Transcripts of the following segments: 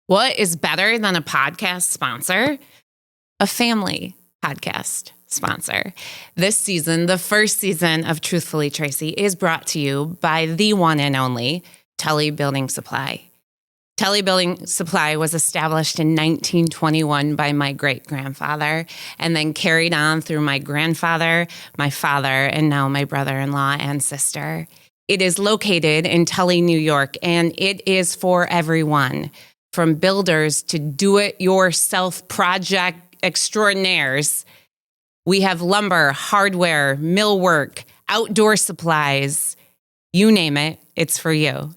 What is better than a podcast sponsor? A family podcast sponsor. This season, the first season of Truthfully, Tracy, is brought to you by the one and only Tully Building Supply. Tully Building Supply was established in 1921 by my great-grandfather and then carried on through my grandfather, my father, and now my brother-in-law and sister. It is located in Tully, New York, and it is for everyone, from builders to do-it-yourself project extraordinaires. We have lumber, hardware, millwork, outdoor supplies. You name it, it's for you.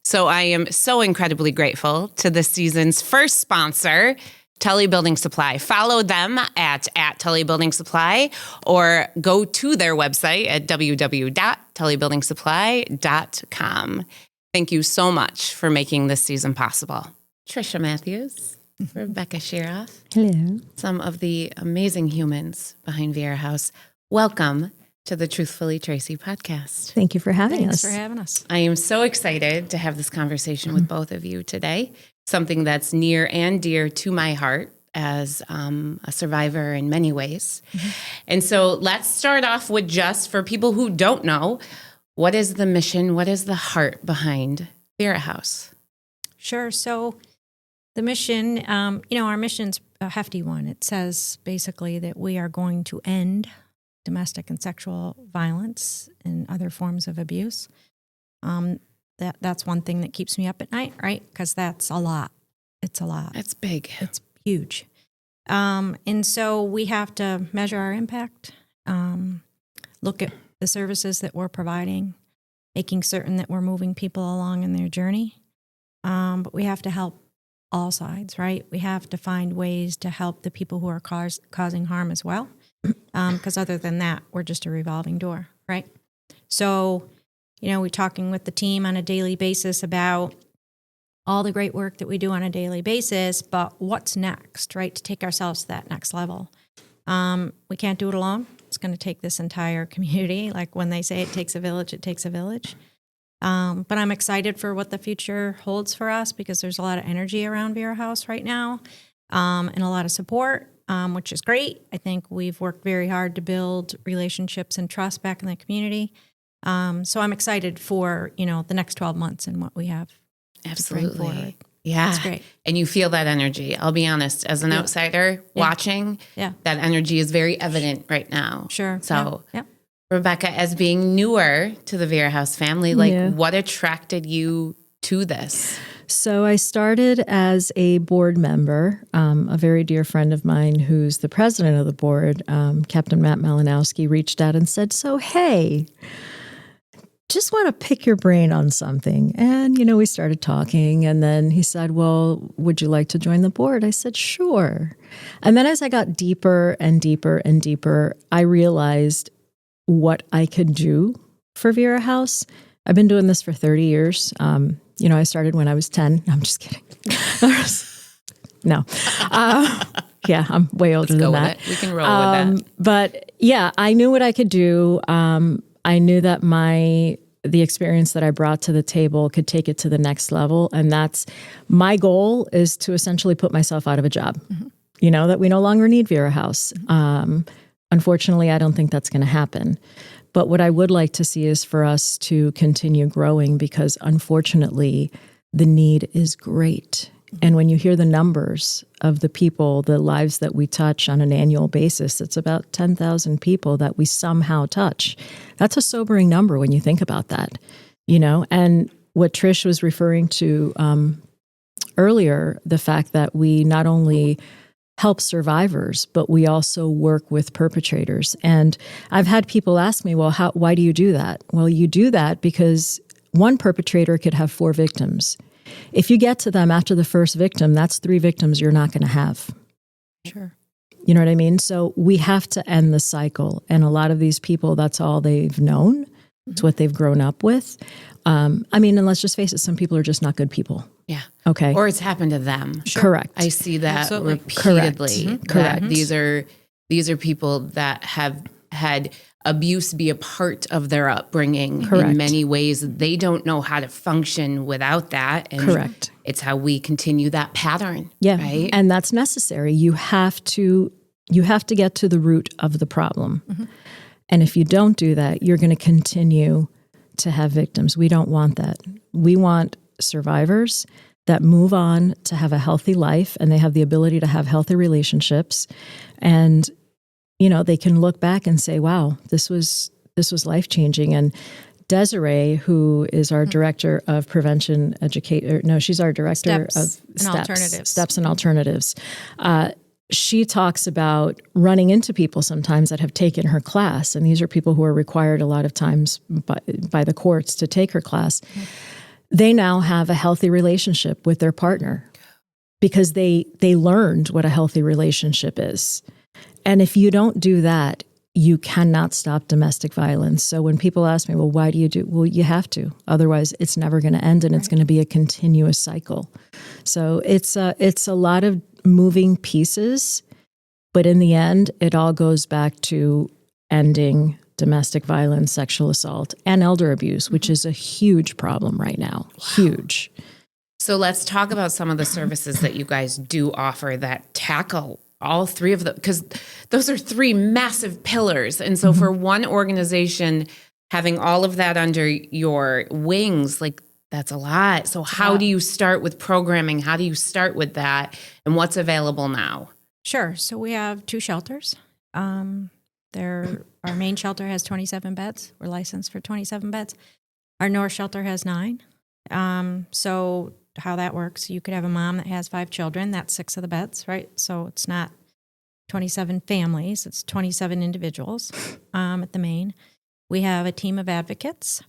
So I am so incredibly grateful to this season's first sponsor, Tully Building Supply. Follow them at Tully Building Supply or go to their website at www.tullybuildingsupply.com. Thank you so much for making this season possible. Trisha Mathews, Rebecca Shiroff. Hello. Some of the amazing humans behind Vera House. Welcome to the Truthfully Tracy podcast. Thank you for having Thanks us. for having us. I am so excited to have this conversation with both of you today, something that's near and dear to my heart as a survivor in many ways. And so let's start off with, just for people who don't know, what is the mission, what is the heart behind Vera House? Sure. So the mission, our mission's a hefty one. It says basically that we are going to end domestic and sexual violence and other forms of abuse. That's one thing that keeps me up at night, right? Because that's a lot. It's a lot. It's big. It's huge. And so we have to measure our impact, look at the services that we're providing, making certain that we're moving people along in their journey. But we have to help all sides, right? We have to find ways to help the people who are causing harm as well. Because other than that, we're just a revolving door, right? So, we're talking with the team on a daily basis about all the great work that we do on a daily basis, but what's next, right? To take ourselves to that next level. We can't do it alone. It's going to take this entire community. Like when they say it takes a village, it takes a village. But I'm excited for what the future holds for us because there's a lot of energy around Vera House right now and a lot of support. Which is great. I think we've worked very hard to build relationships and trust back in the community. So I'm excited for, the next 12 months and what we have. Absolutely. Yeah. It's great. And you feel that energy. I'll be honest, as an outsider watching, that energy is very evident right now. Sure. So, Rebecca, as being newer to the Vera House family, what attracted you to this? So I started as a board member. A very dear friend of mine who's the president of the board, Captain Matt Malinowski, reached out and said, so, hey, just want to pick your brain on something. And, we started talking. And then he said, well, would you like to join the board? I said, sure. And then as I got deeper and deeper and deeper, I realized what I could do for Vera House. I've been doing this for 30 years. I started when I was 10. No, I'm just kidding. No. I'm way older than that. We can roll with that. But I knew what I could do. I knew that the experience that I brought to the table could take it to the next level. And that's my goal, is to essentially put myself out of a job. That we no longer need Vera House. Unfortunately, I don't think that's going to happen. But what I would like to see is for us to continue growing, because unfortunately, the need is great. And when you hear the numbers of the people, the lives that we touch on an annual basis, it's about 10,000 people that we somehow touch. That's a sobering number when you think about that, And what Trish was referring to earlier, the fact that we not only help survivors, but we also work with perpetrators. And I've had people ask me, well, why do you do that? Well, you do that because one perpetrator could have 4 victims. If you get to them after the first victim, that's 3 victims you're not going to have. Sure. You know what I mean? So we have to end the cycle. And a lot of these people, that's all they've known. It's what they've grown up with. And let's just face it, some people are just not good people. Yeah. Okay. Or it's happened to them. Sure. Correct. I see that Absolutely. repeatedly. Correct. These are people that have had abuse be a part of their upbringing Correct. in many ways. They don't know how to function without that. And Correct. it's how we continue that pattern. Yeah. Right. And that's necessary. You have to get to the root of the problem. Mm-hmm. And if you don't do that, you're going to continue to have victims. We don't want that. We want survivors that move on to have a healthy life, and they have the ability to have healthy relationships. And, they can look back and say, wow, this was life-changing. And Desiree, who is our director of prevention she's our director Steps of and alternatives. Steps and alternatives. She talks about running into people sometimes that have taken her class. And these are people who are required a lot of times by the courts to take her class. Mm-hmm. They now have a healthy relationship with their partner because they learned what a healthy relationship is. And if you don't do that, you cannot stop domestic violence. So when people ask me, well, why do you do? Well, you have to. Otherwise, it's never going to end, and it's going to be a continuous cycle. So it's a lot of moving pieces, but in the end, it all goes back to ending domestic violence, sexual assault, and elder abuse, which is a huge problem right now. Wow. Huge. So let's talk about some of the services that you guys do offer that tackle all three of them, because those are three massive pillars. And so for one organization, having all of that under your wings, like that's a lot. So how do you start with programming? How do you start with that? And what's available now? Sure. So we have 2 shelters. Our main shelter has 27 beds. We're licensed for 27 beds. Our North shelter has 9. So how that works, you could have a mom that has 5 children. That's 6 of the beds, right? So it's not 27 families. It's 27 individuals at the main. We have a team of advocates.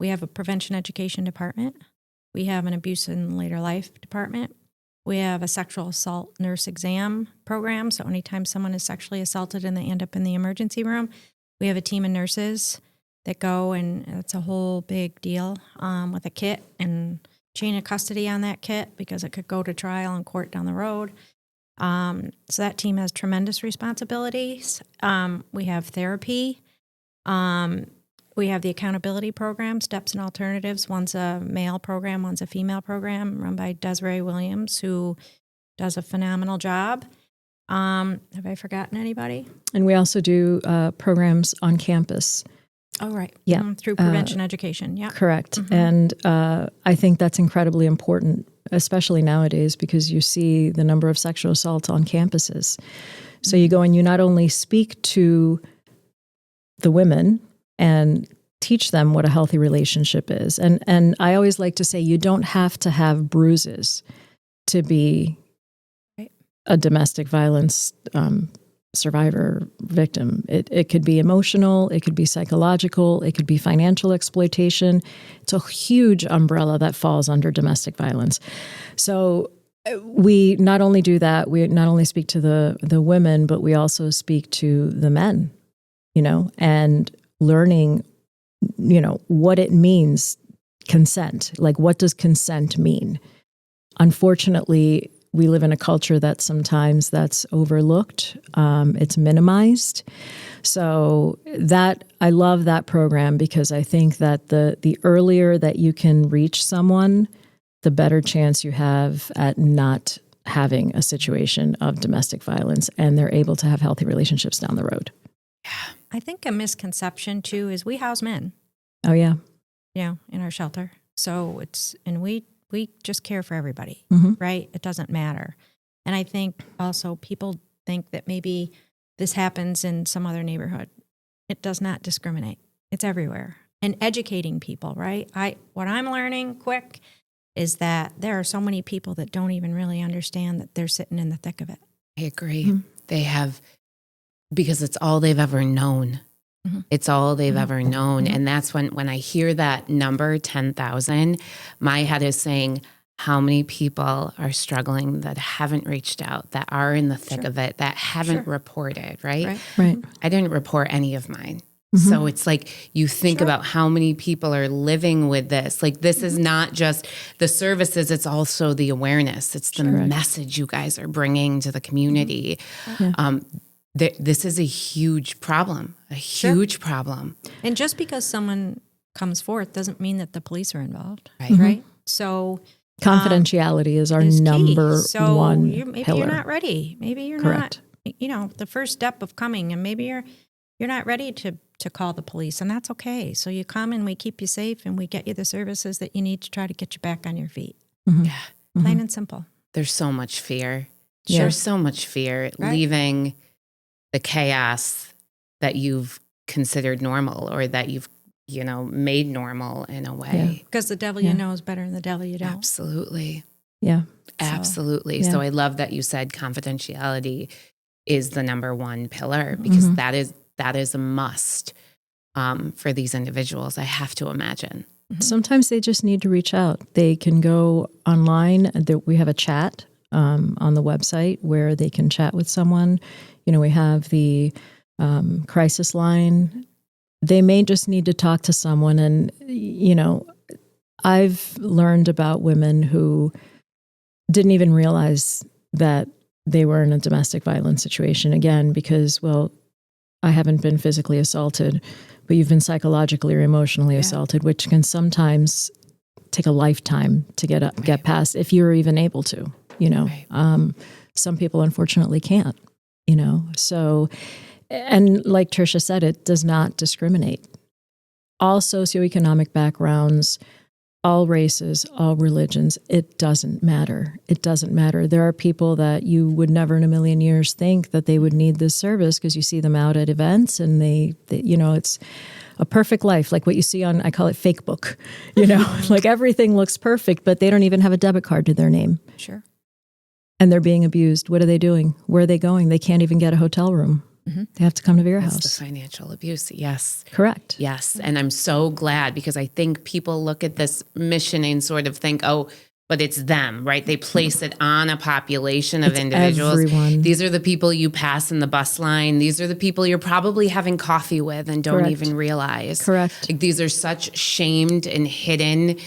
We have a prevention education department. We have an abuse in later life department. We have a sexual assault nurse exam program. So anytime someone is sexually assaulted and they end up in the emergency room, we have a team of nurses that go, and it's a whole big deal with a kit and chain of custody on that kit because it could go to trial and court down the road. So that team has tremendous responsibilities. We have therapy. We have the accountability program, Steps and Alternatives. One's a male program, one's a female program run by Desiree Williams, who does a phenomenal job. Have I forgotten anybody? And we also do programs on campus. Oh, right. Yeah. Through prevention education. Yeah. Correct. And I think that's incredibly important, especially nowadays, because you see the number of sexual assaults on campuses. So you go and you not only speak to the women and teach them what a healthy relationship is. And I always like to say you don't have to have bruises to be a domestic violence survivor, victim. It could be emotional, it could be psychological, it could be financial exploitation. It's a huge umbrella that falls under domestic violence. So we not only do that, we not only speak to the women, but we also speak to the men, and learning, what it means, consent. Like, what does consent mean? Unfortunately, we live in a culture that sometimes that's overlooked. It's minimized. So I love that program because I think that the earlier that you can reach someone, the better chance you have at not having a situation of domestic violence, and they're able to have healthy relationships down the road. Yeah. I think a misconception too is we house men. Oh yeah. In our shelter. So we just care for everybody, right? It doesn't matter. And I think also people think that maybe this happens in some other neighborhood. It does not discriminate. It's everywhere. And educating people, right? What I'm learning quick is that there are so many people that don't even really understand that they're sitting in the thick of it. I agree. They have, because it's all they've ever known. It's all they've ever known. And that's when I hear that number, 10,000, my head is saying, how many people are struggling that haven't reached out, that are in the thick of it, that haven't reported, right? Right. I didn't report any of mine. So it's like you think about how many people are living with this. Like, this is not just the services, it's also the awareness. It's the message you guys are bringing to the community. This is a huge problem, problem. And just because someone comes forth doesn't mean that the police are involved, Right. right? So Confidentiality is our is number key. So one maybe pillar. you're not ready. Maybe you're Correct. not, the first step of coming, and maybe you're not ready to call the police, and that's okay. So you come and we keep you safe and we get you the services that you need to try to get you back on your feet. Mhm. Yeah. Plain and simple. There's so much fear. Yeah. There's so much fear leaving the chaos that you've considered normal or that you've, made normal in a way. Because the devil you know is better than the devil you don't. Absolutely. Yeah. Absolutely. yeah. So I love that you said confidentiality is the number one pillar, because that is a must for these individuals, I have to imagine. Sometimes they just need to reach out. They can go online. We have a chat on the website where they can chat with someone. We have the crisis line. They may just need to talk to someone. And, I've learned about women who didn't even realize that they were in a domestic violence situation, again, because, I haven't been physically assaulted, but you've been psychologically or emotionally assaulted, which can sometimes take a lifetime to get past, if you're even able to, Right. Some people unfortunately can't, So, and like Trisha said, it does not discriminate. All socioeconomic backgrounds, all races, all religions, it doesn't matter. It doesn't matter. There are people that you would never in a million years think that they would need this service, because you see them out at events and they it's a perfect life, like what you see on, I call it fake book, like everything looks perfect, but they don't even have a debit card to their name. Sure. And they're being abused. What are they doing? Where are they going? They can't even get a hotel room. They have to come to Vera House. That's the financial abuse. Yes. Correct. Yes. And I'm so glad, because I think people look at this mission and sort of think, oh, but it's them, right? They place it on a population of individuals. Everyone. These are the people you pass in the bus line. These are the people you're probably having coffee with and don't Correct. even realize. Correct. Like, these are such shamed and hidden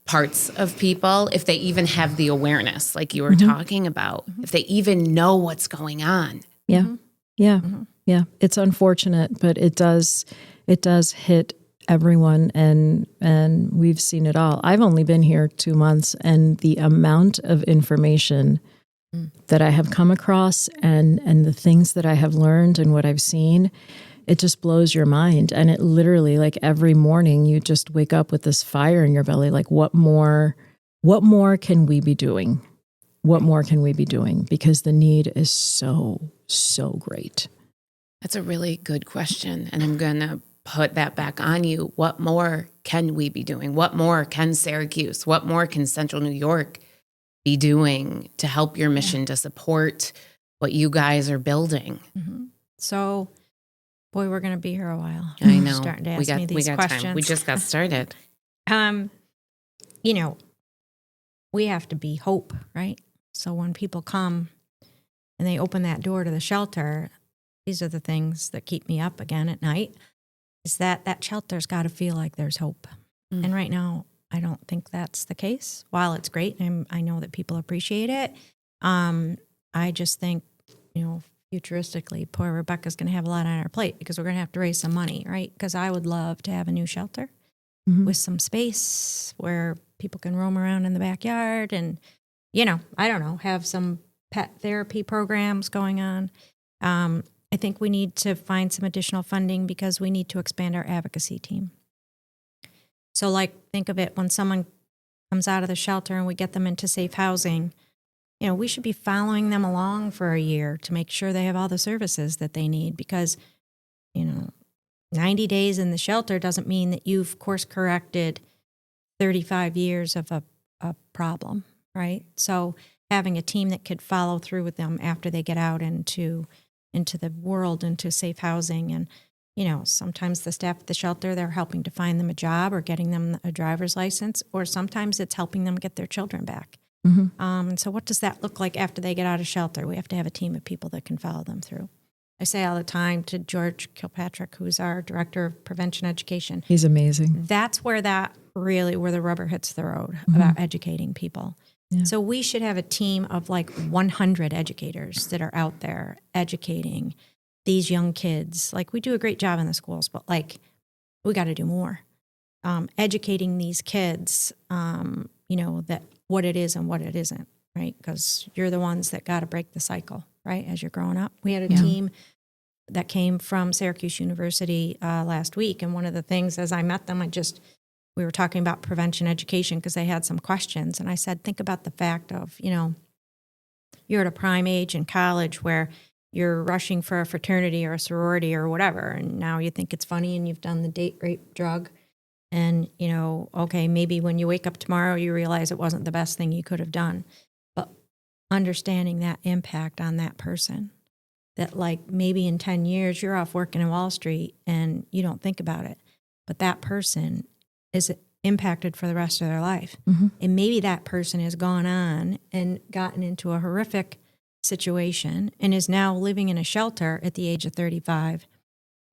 parts of people, if they even have the awareness, like you were talking about, if they even know what's going on. Yeah. Yeah. Yeah. It's unfortunate, but it does hit everyone, and we've seen it all. I've only been here 2 months, and the amount of information that I have come across and the things that I have learned and what I've seen, it just blows your mind. And it literally, like, every morning you just wake up with this fire in your belly, like, what more can we be doing? What more can we be doing? Because the need is so, so great. That's a really good question. And I'm going to put that back on you. What more can we be doing? What more can Syracuse? What more can Central New York be doing to help your mission, to support what you guys are building? So, boy, we're going to be here a while. I know. Starting to ask me these questions. Time. We just got started. We have to be hope, right? So when people come and they open that door to the shelter, these are the things that keep me up again at night, is that shelter's got to feel like there's hope. And right now, I don't think that's the case. While it's great, and I know that people appreciate it, I just think, futuristically, poor Rebecca's going to have a lot on her plate, because we're going to have to raise some money, right? Because I would love to have a new shelter with some space where people can roam around in the backyard and, I don't know, have some pet therapy programs going on. I think we need to find some additional funding, because we need to expand our advocacy team. So, like, think of it, when someone comes out of the shelter and we get them into safe housing, we should be following them along for a year to make sure they have all the services that they need, because, 90 days in the shelter doesn't mean that you've course corrected 35 years of a problem, right? So having a team that could follow through with them after they get out into the world, into safe housing. And, sometimes the staff at the shelter, they're helping to find them a job or getting them a driver's license, or sometimes it's helping them get their children back. And so what does that look like after they get out of shelter? We have to have a team of people that can follow them through. I say all the time to George Kilpatrick, who's our director of prevention education. He's amazing. That's where where the rubber hits the road, about educating people. Yeah. So we should have a team of like 100 educators that are out there educating these young kids. Like, we do a great job in the schools, but like, we got to do more. Educating these kids, that what it is and what it isn't, right? Because you're the ones that got to break the cycle, right? As you're growing up. We had a team that came from Syracuse University last week. And one of the things, as I met them, we were talking about prevention education because they had some questions. And I said, think about the fact of, you're at a prime age in college where you're rushing for a fraternity or a sorority or whatever. And now you think it's funny and you've done the date rape drug. And, okay, maybe when you wake up tomorrow, you realize it wasn't the best thing you could have done. But understanding that impact on that person, that like maybe in 10 years, you're off working in Wall Street and you don't think about it. But that person is impacted for the rest of their life. Mm-hmm. And maybe that person has gone on and gotten into a horrific situation and is now living in a shelter at the age of 35.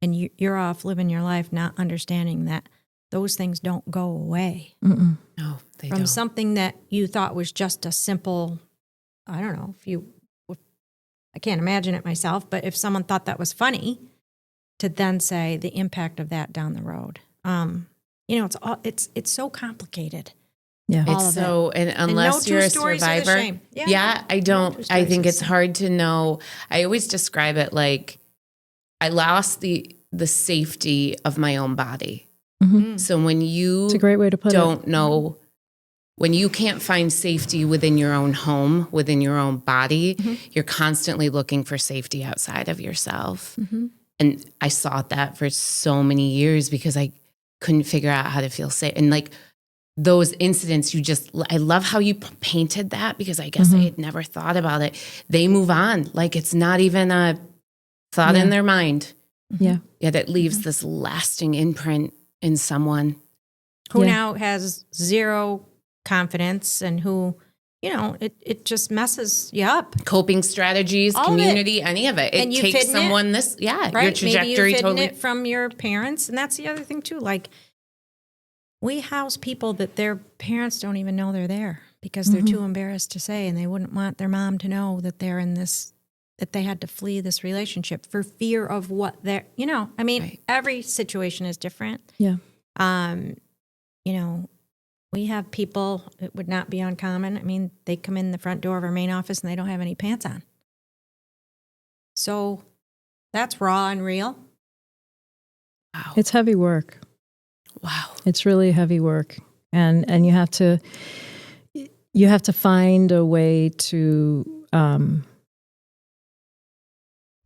And you're off living your life not understanding that those things don't go away. Mm-mm. No, they From don't. something that you thought was just a simple, I don't know, I can't imagine it myself, but if someone thought that was funny, to then say the impact of that down the road. It's so complicated. Yeah. It's so, and unless no you're a stories are the survivor. same. I don't, I think it's hard to know. I always describe it like I lost the safety of my own body. Mm-hmm. So when you it's a great way to put don't know, when you can't find safety within your own home, within your own body, you're constantly looking for safety outside of yourself. Mm-hmm. And I sought that for so many years because I couldn't figure out how to feel safe. And like those incidents, I love how you painted that because I guess I had never thought about it. They move on. Like it's not even a thought in their mind. Yeah. Yeah, that leaves this lasting imprint in someone. Who now has zero confidence and who, it just messes you up. Coping strategies, all community, any of it. It takes someone right? Your trajectory Maybe you've hidden totally. it from your parents. And that's the other thing too. Like we house people that their parents don't even know they're there because they're too embarrassed to say, and they wouldn't want their mom to know that they're in this, that they had to flee this relationship for fear of what they're, every situation is different. Yeah. We have people, it would not be uncommon. I mean, they come in the front door of our main office and they don't have any pants on. So that's raw and real. Wow. It's heavy work. Wow. It's really heavy work. And you have to find a way to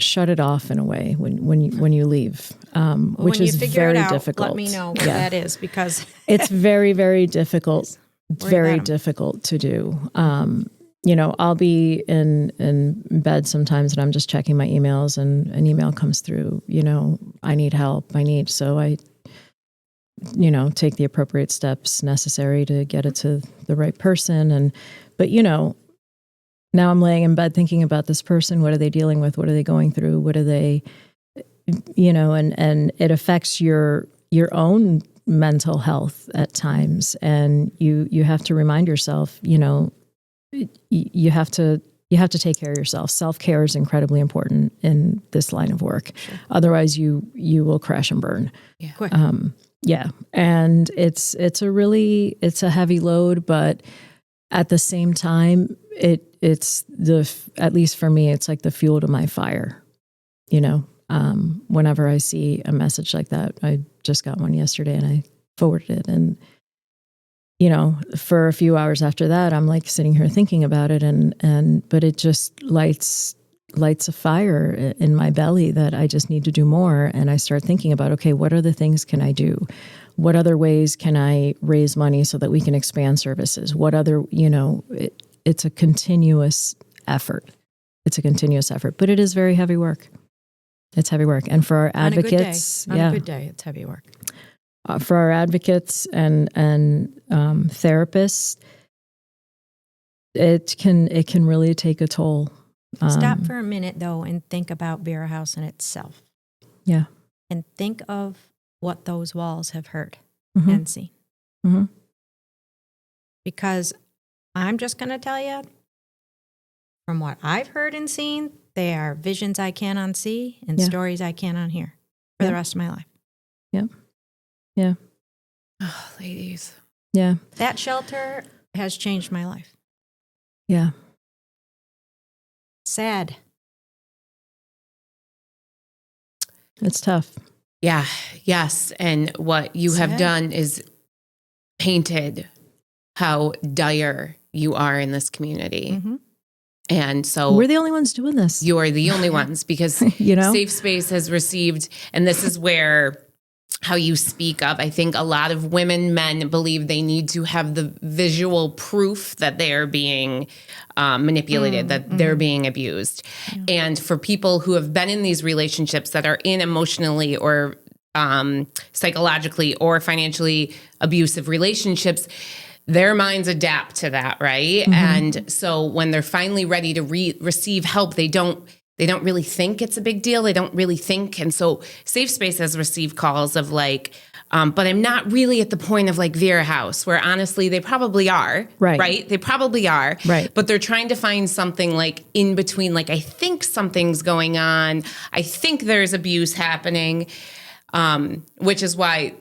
shut it off in a way when you leave, which is very difficult. Let me know what that is because it's very, very difficult. It's very difficult to do. I'll be in bed sometimes and I'm just checking my emails and an email comes through, I need help. So I, take the appropriate steps necessary to get it to the right person. But now I'm laying in bed thinking about this person. What are they dealing with? What are they going through? What are they, and it affects your own mental health at times. And you have to remind yourself, you have to take care of yourself. Self-care is incredibly important in this line of work. Sure. Otherwise you will crash and burn. Yeah. Quick. And it's a heavy load, but at the same time, it's at least for me, it's like the fuel to my fire, whenever I see a message like that. I just got one yesterday and I forwarded it. And, for a few hours after that, I'm like sitting here thinking about it but it just lights a fire in my belly that I just need to do more. And I start thinking about, okay, what other things can I do? What other ways can I raise money so that we can expand services? What other, it's a continuous effort. But it is very heavy work. It's heavy work. And for our advocates, on a good day, it's heavy work. For our advocates and therapists, it can really take a toll. Stop for a minute though and think about Vera House in itself. Yeah. And think of what those walls have heard and seen. Mm-hmm. Because I'm just going to tell you, from what I've heard and seen, they are visions I can't unsee and stories I can't unhear for the rest of my life. Yep. Yeah. Oh, ladies. Yeah. That shelter has changed my life. Yeah. Sad. It's tough. Yeah. Yes. And what you have done is painted how dire you are in this community. Mm-hmm. And so we're the only ones doing this. You're the only ones, because Safe Space has received, and this is where how you speak of, I think a lot of women, men believe they need to have the visual proof that they are being manipulated, that they're being abused. Yeah. And for people who have been in these relationships that are in emotionally or psychologically or financially abusive relationships, their minds adapt to that, right? Mm-hmm. And so when they're finally ready to receive help, they don't really think it's a big deal. They don't really think. And so Safe Space has received calls of like, but I'm not really at the point of like Vera House, where honestly they probably are, right? They probably are, right? But they're trying to find something like in between, like I think something's going on. I think there's abuse happening, which is why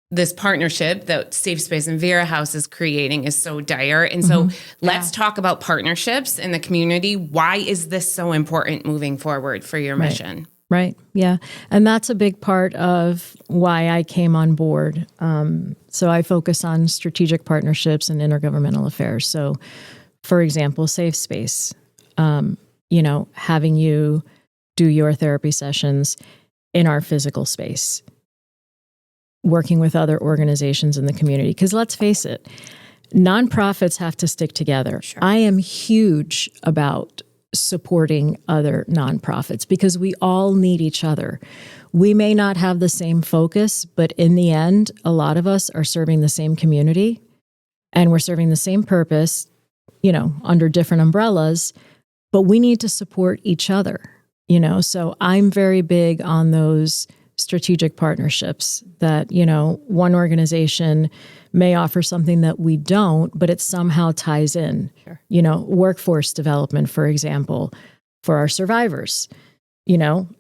this partnership that Safe Space and Vera House is creating is so dire. And so let's talk about partnerships in the community. Why is this so important moving forward for your mission? Right. Yeah. And that's a big part of why I came on board. So I focus on strategic partnerships and intergovernmental affairs. So for example, Safe Space, having you do your therapy sessions in our physical space, working with other organizations in the community. Because let's face it, nonprofits have to stick together. Sure. I am huge about supporting other nonprofits because we all need each other. We may not have the same focus, but in the end, a lot of us are serving the same community and we're serving the same purpose, under different umbrellas, but we need to support each other, So I'm very big on those strategic partnerships that, one organization may offer something that we don't, but it somehow ties in. Sure. Workforce development, for example, for our survivors,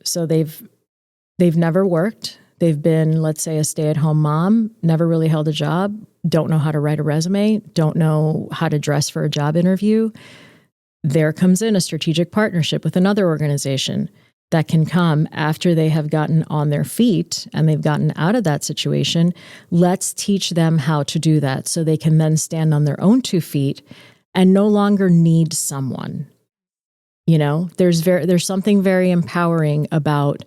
so they've never worked. They've been, let's say, a stay-at-home mom, never really held a job, don't know how to write a resume, don't know how to dress for a job interview. There comes in a strategic partnership with another organization that can come after they have gotten on their feet and they've gotten out of that situation. Let's teach them how to do that so they can then stand on their own 2 feet and no longer need someone. There's something very empowering about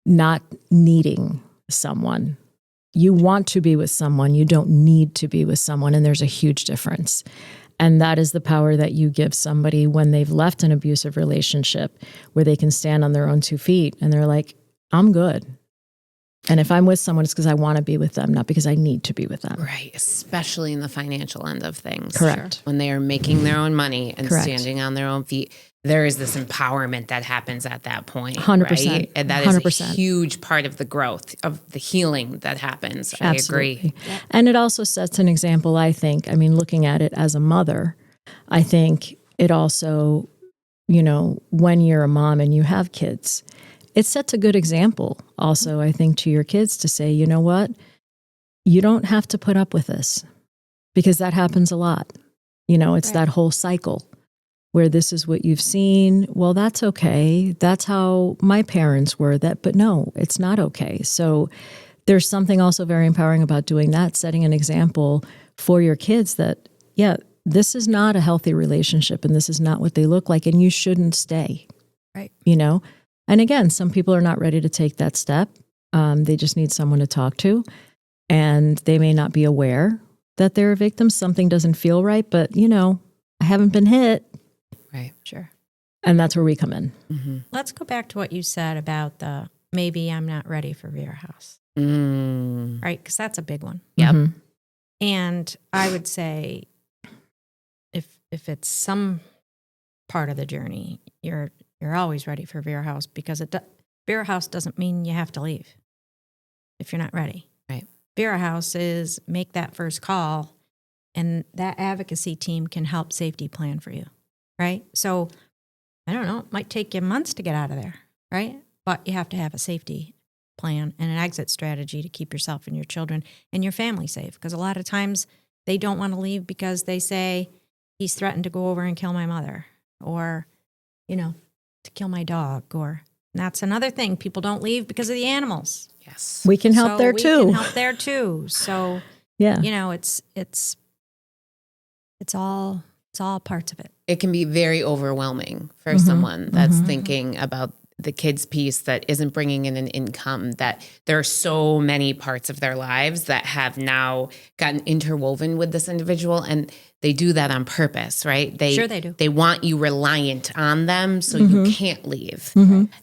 not needing someone. You want to be with someone, you don't need to be with someone, and there's a huge difference. And that is the power that you give somebody when they've left an abusive relationship where they can stand on their own 2 feet and they're like, I'm good. And if I'm with someone, it's because I want to be with them, not because I need to be with them. Right. Especially in the financial end of things. Correct. Sure. When they are making their own money and Correct. Standing on their own feet, there is this empowerment that happens at that point. 100%. Right? And that 100%. is a huge part of the growth, of the healing that happens. Absolutely. I agree. Yeah. And it also sets an example, I think. Looking at it as a mother, I think it also, when you're a mom and you have kids, it sets a good example also, I think, to your kids to say, you know what? You don't have to put up with this, because that happens a lot. It's that whole cycle where this is what you've seen. Well, that's okay. That's how my parents were, but no, it's not okay. So there's something also very empowering about doing that, setting an example for your kids that, this is not a healthy relationship and this is not what they look like and you shouldn't stay. Right. And again, some people are not ready to take that step. They just need someone to talk to, and they may not be aware that they're a victim. Something doesn't feel right, but I haven't been hit. Right. Sure. And that's where we come in. Mm-hmm. Let's go back to what you said about the maybe I'm not ready for Vera House. Right? Because that's a big one. Yep. Mm-hmm. And I would say if it's some part of the journey, you're always ready for Vera House, because Vera House doesn't mean you have to leave if you're not ready. Right. Vera House is make that first call, and that advocacy team can help safety plan for you. Right. So I don't know, it might take you months to get out of there, right? But you have to have a safety plan and an exit strategy to keep yourself and your children and your family safe. Because a lot of times they don't want to leave because they say, he's threatened to go over and kill my mother, or, to kill my dog. Or that's another thing. People don't leave because of the animals. Yes. We can help there too. We can help there too. So, yeah, it's all parts of it. It can be very overwhelming for someone that's thinking about the kids piece that isn't bringing in an income, that there are so many parts of their lives that have now gotten interwoven with this individual, and they do that on purpose, right? Sure they do. They want you reliant on them so you can't leave.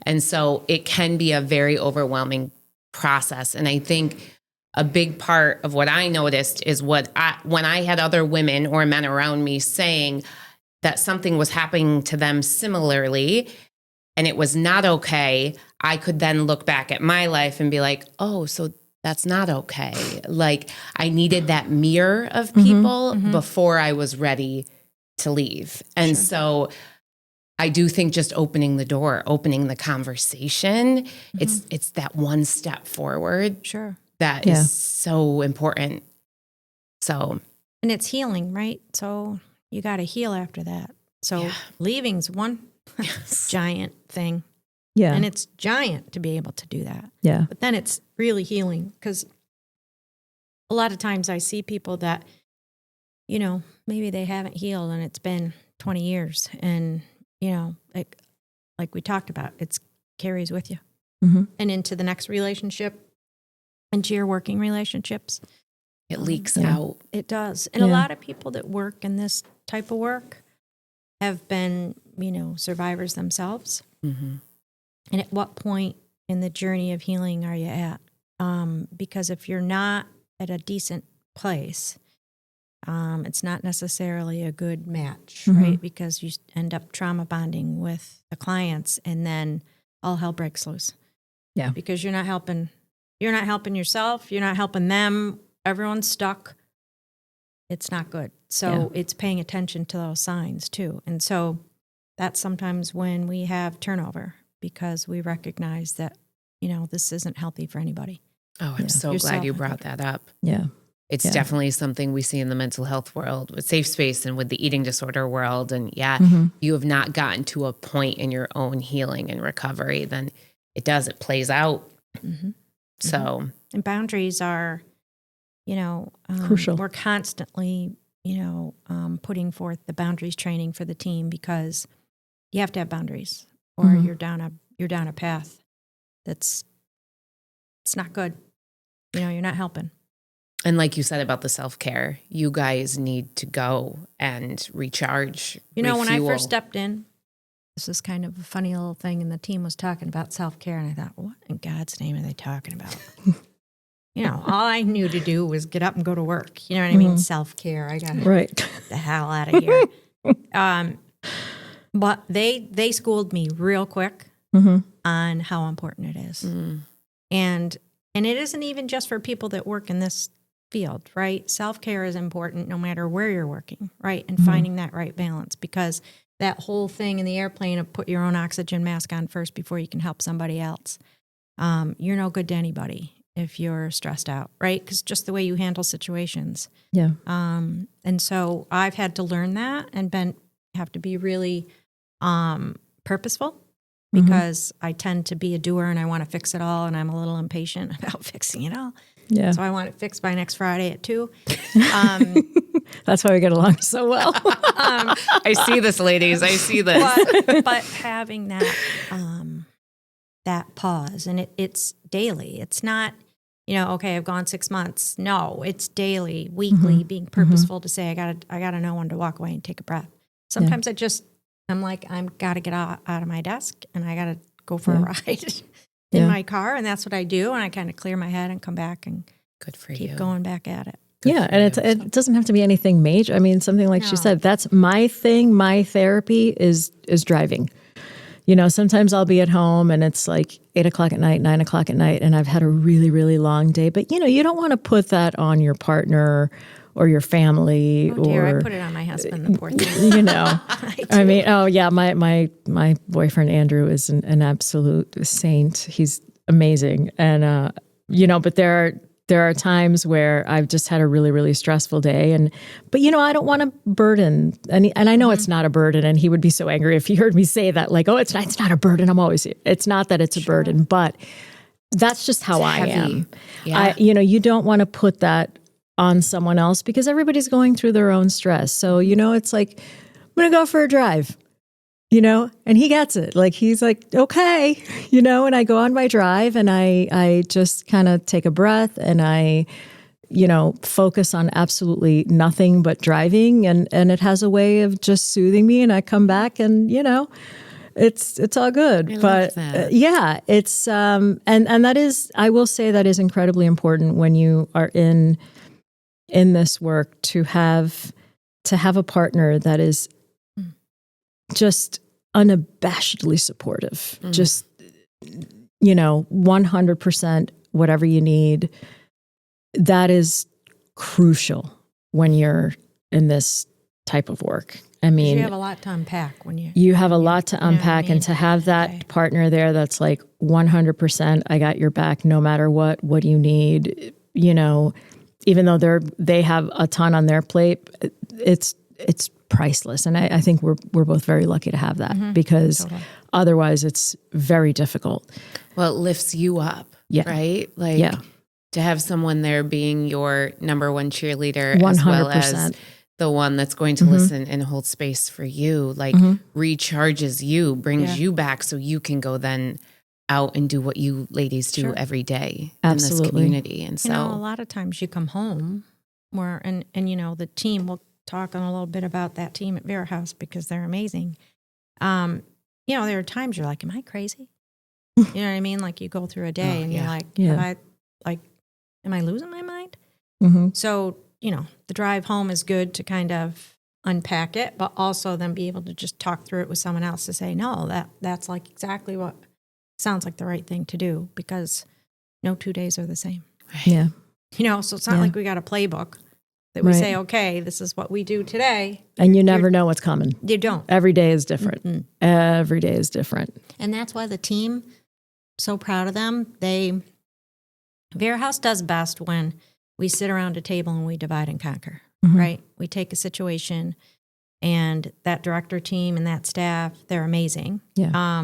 And so it can be a very overwhelming process. And I think a big part of what I noticed is when I had other women or men around me saying that something was happening to them similarly, and it was not okay, I could then look back at my life and be like, oh, so that's not okay. Like, I needed that mirror of people before I was ready to leave. And so I do think just opening the door, opening the conversation, it's that one step forward. Sure. That is so important. So. And it's healing, right? So you got to heal after that. So leaving's one giant thing. Yeah. And it's giant to be able to do that. Yeah. But then it's really healing, because a lot of times I see people that, maybe they haven't healed and it's been 20 years. And, like we talked about, it carries with you and into the next relationship, into your working relationships. It leaks out. It does. And a lot of people that work in this type of work have been, survivors themselves. And at what point in the journey of healing are you at? Because if you're not at a decent place, it's not necessarily a good match, right? Because you end up trauma bonding with the clients, and then all hell breaks loose. Yeah. Because you're not helping yourself, you're not helping them, everyone's stuck. It's not good. So it's paying attention to those signs too. And so that's sometimes when we have turnover, because we recognize that, this isn't healthy for anybody. Oh, I'm so glad you brought that up. Yeah. It's definitely something we see in the mental health world with Safe Space and with the eating disorder world. And you have not gotten to a point in your own healing and recovery, then it plays out. So. And boundaries are, crucial. We're constantly, putting forth the boundaries training for the team, because you have to have boundaries, or you're down a path it's not good. You're not helping. And like you said about the self-care, you guys need to go and recharge, refuel. When I first stepped in, this is kind of a funny little thing, and the team was talking about self-care, and I thought, what in God's name are they talking about? All I knew to do was get up and go to work. You know what I mean? Self-care. I got to get the hell out of here. But they schooled me real quick on how important it is. And it isn't even just for people that work in this field, right? Self-care is important no matter where you're working, right? And finding that right balance, because that whole thing in the airplane of put your own oxygen mask on first before you can help somebody else. You're no good to anybody if you're stressed out, right? Because just the way you handle situations. Yeah. And so I've had to learn that and have to be really purposeful, because I tend to be a doer and I want to fix it all, and I'm a little impatient about fixing it all. Yeah. So I want it fixed by next Friday at 2. That's why we get along so well. I see this, ladies. I see this. But having that that pause, and it's daily. It's not, okay, I've gone 6 months. No, it's daily, weekly, being purposeful to say, I gotta know when to walk away and take a breath. Sometimes I'm like, I've got to get out of my desk, and I got to go for a ride in my car. And that's what I do. And I kind of clear my head and come back and keep going back at it. And it doesn't have to be anything major. I mean, something like she said, that's my thing. My therapy is driving. Sometimes I'll be at home and it's like 8:00 at night, 9:00 at night, and I've had a really, really long day. But, you don't want to put that on your partner your family, Oh dear, or I put it on my husband, the poor thing. you know. I mean, oh yeah, my boyfriend Andrew is an absolute saint. He's amazing, and you know, but there are times where I've just had a really, really stressful day, but you know, I don't want to burden, and I know it's not a burden, and he would be so angry if he heard me say that, like, oh, it's not a burden. It's not that it's a burden, but that's just how I am. Yeah. You know, you don't want to put that on someone else because everybody's going through their own stress. So, you know, it's like, I'm going to go for a drive, you know, and he gets it. Like, he's like, okay, you know, and I go on my drive and I just kind of take a breath and I, you know, focus on absolutely nothing but driving. And it has a way of just soothing me. And I come back and, you know, it's all good. But yeah, it's, and that is, I will say that is incredibly important when you are in this work to have a partner that is just unabashedly supportive, just, you know, 100% whatever you need. That is crucial when you're in this type of work. I mean, you have a lot to unpack when you have a lot to unpack, and to have that partner there that's like 100%, I got your back no matter what do you need, you know, even though they have a ton on their plate, it's priceless. And I think we're both very lucky to have that, because otherwise it's very difficult. Well, it lifts you up, right? Like, to have someone there being your number one cheerleader 100%. As well as the one that's going to listen and hold space for you, like recharges you, brings you back so you can go then out and do what you ladies do every day in this community. And so, you know, a lot of times you come home and you know, the team, we'll talk on a little bit about that team at Vera House because they're amazing. You know, there are times you're like, am I crazy? You know what I mean? Like, you go through a day and you're like, am I losing my mind? So, you know, the drive home is good to kind of unpack it, but also then be able to just talk through it with someone else to say, no, that's like exactly what sounds like the right thing to do, because no 2 days are the same. Yeah. You know, so it's not like we got a playbook that we say, okay, this is what we do today. And you never know what's coming. You don't. Every day is different. Every day is different. And that's why the team, so proud of them. Vera House does best when we sit around a table and we divide and conquer, right? We take a situation, and that director team and that staff, they're amazing. Yeah.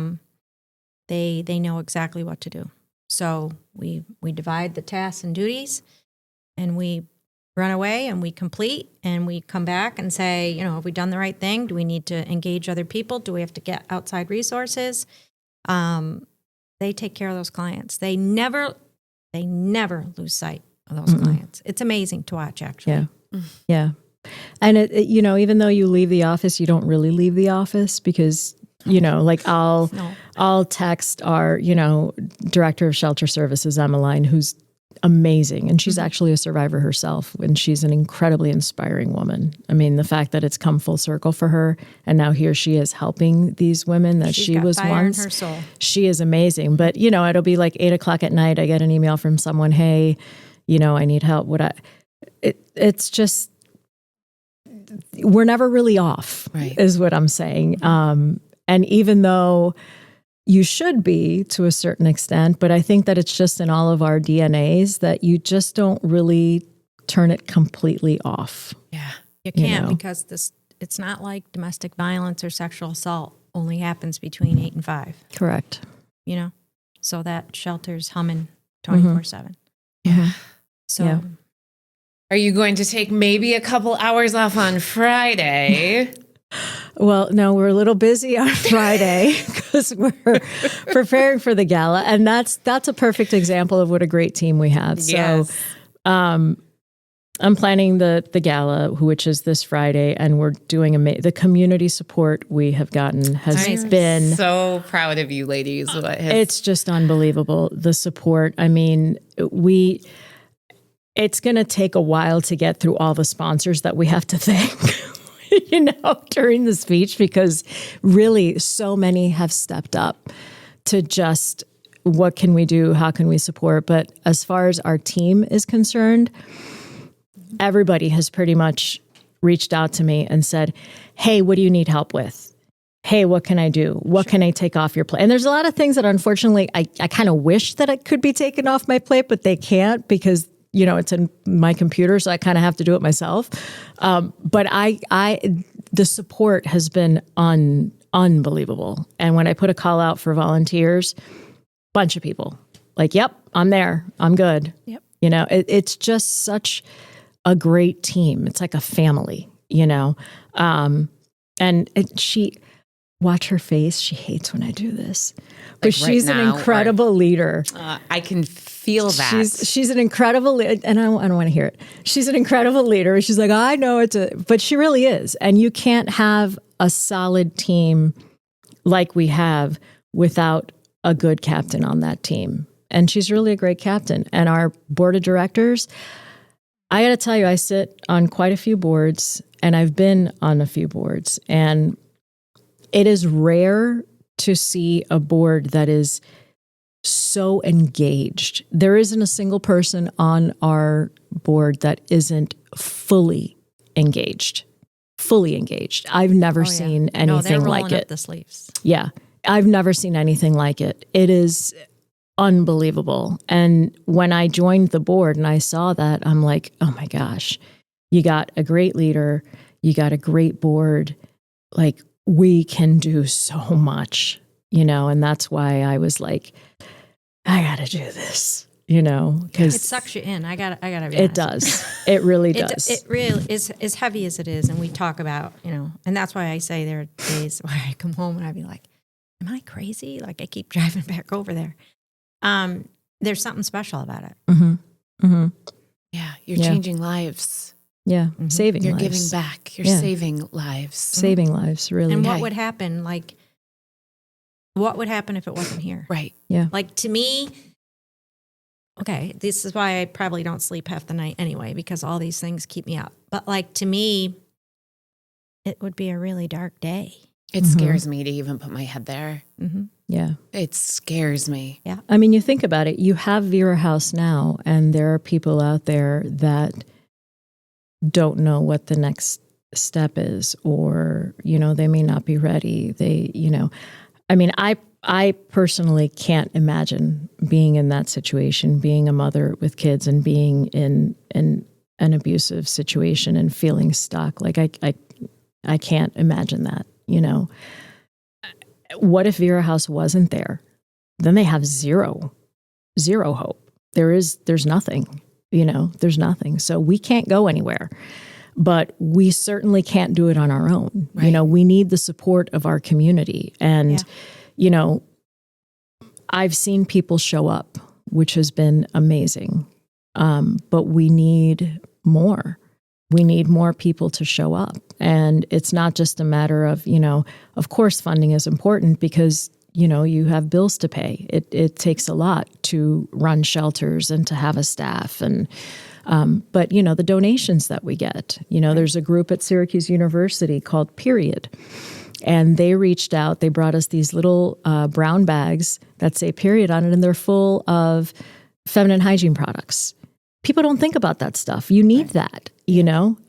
They know exactly what to do. So we divide the tasks and duties, and we run away and we complete, and we come back and say, you know, have we done the right thing? Do we need to engage other people? Do we have to get outside resources? They take care of those clients. They never lose sight of those clients. It's amazing to watch, actually. Yeah. And it, you know, even though you leave the office, you don't really leave the office, because, you know, like I'll text our, you know, director of shelter services, Emmeline, who's amazing. And she's actually a survivor herself, and she's an incredibly inspiring woman. I mean, the fact that it's come full circle for her, and now here she is helping these women that she was once. In her soul. She is amazing. But, you know, it'll be like 8:00 at night. I get an email from someone, hey, you know, I need help. It's just, we're never really off, is what I'm saying. And even though you should be to a certain extent, but I think that it's just in all of our DNAs that you just don't really turn it completely off. Yeah, you can't, because it's not like domestic violence or sexual assault only happens between 8 and 5. Correct. You know, so that shelter's humming 24/7. Yeah. So, are you going to take maybe a couple hours off on Friday? Well, no, we're a little busy on Friday because we're preparing for the gala, and that's a perfect example of what a great team we have. Yes. So, I'm planning the gala, which is this Friday, and we're doing the community support we have gotten has been so proud of you, ladies. It's just unbelievable, the support. I mean, it's going to take a while to get through all the sponsors that we have to thank. You know, during the speech, because really so many have stepped up to just, what can we do? How can we support? But as far as our team is concerned, everybody has pretty much reached out to me and said, hey, what do you need help with? Hey, what can I do? What can I take off your plate? And there's a lot of things that unfortunately I kind of wish that it could be taken off my plate, but they can't because, it's in my computer. So I kind of have to do it myself. But the support has been unbelievable. And when I put a call out for volunteers, bunch of people like, yep, I'm there. I'm good. Yep. It's just such a great team. It's like a family, and she, watch her face. She hates when I do this, but Like she's right an now, incredible leader. I can feel that. She's an incredible, and I don't want to hear it. She's an incredible leader. She's like, I know but she really is. And you can't have a solid team like we have without a good captain on that team. And she's really a great captain. And our board of directors, I got to tell you, I sit on quite a few boards, and I've been on a few boards, and it is rare to see a board that is so engaged. There isn't a single person on our board that isn't fully engaged. Fully engaged. I've never seen anything like rolling it. Up the sleeves. Yeah. I've never seen anything like it. It is unbelievable. And when I joined the board and I saw that, I'm like, oh my gosh, you got a great leader, you got a great board. Like, we can do so much, and that's why I was like, I got to do this, because it sucks you in. I got to. It does. It really does. It really is as heavy as it is, and we talk about, and that's why I say there are days where I come home and I'd be like, am I crazy? Like I keep driving back over there. There's something special about it. Mm-hmm. Mm-hmm. Yeah, you're changing lives. Yeah, saving You're lives. giving back. You're saving lives. Saving lives, really. And what would happen, what would happen if it wasn't here? Right. Yeah. Like, to me, okay, this is why I probably don't sleep half the night anyway, because all these things keep me up. But to me, it would be a really dark day. It scares me to even put my head there. Mm-hmm. Yeah. It scares me. Yeah. I mean, you think about it, you have Vera House now, and there are people out there that don't know what the next step is, or, they may not be ready. I mean, I personally can't imagine being in that situation, being a mother with kids and being in an abusive situation and feeling stuck. Like I can't imagine that, What if Vera House wasn't there? Then they have zero hope. There's nothing. There's nothing. So we can't go anywhere, but we certainly can't do it on our own. Right. We need the support of our community. And, I've seen people show up, which has been amazing. But we need more. We need more people to show up. And it's not just a matter of, of course, funding is important because you have bills to pay. It takes a lot to run shelters and to have a staff. And but the donations that we get, there's a group at Syracuse University called Period. And they reached out, they brought us these little brown bags that say Period on it, and they're full of feminine hygiene products. People don't think about that stuff. You need that,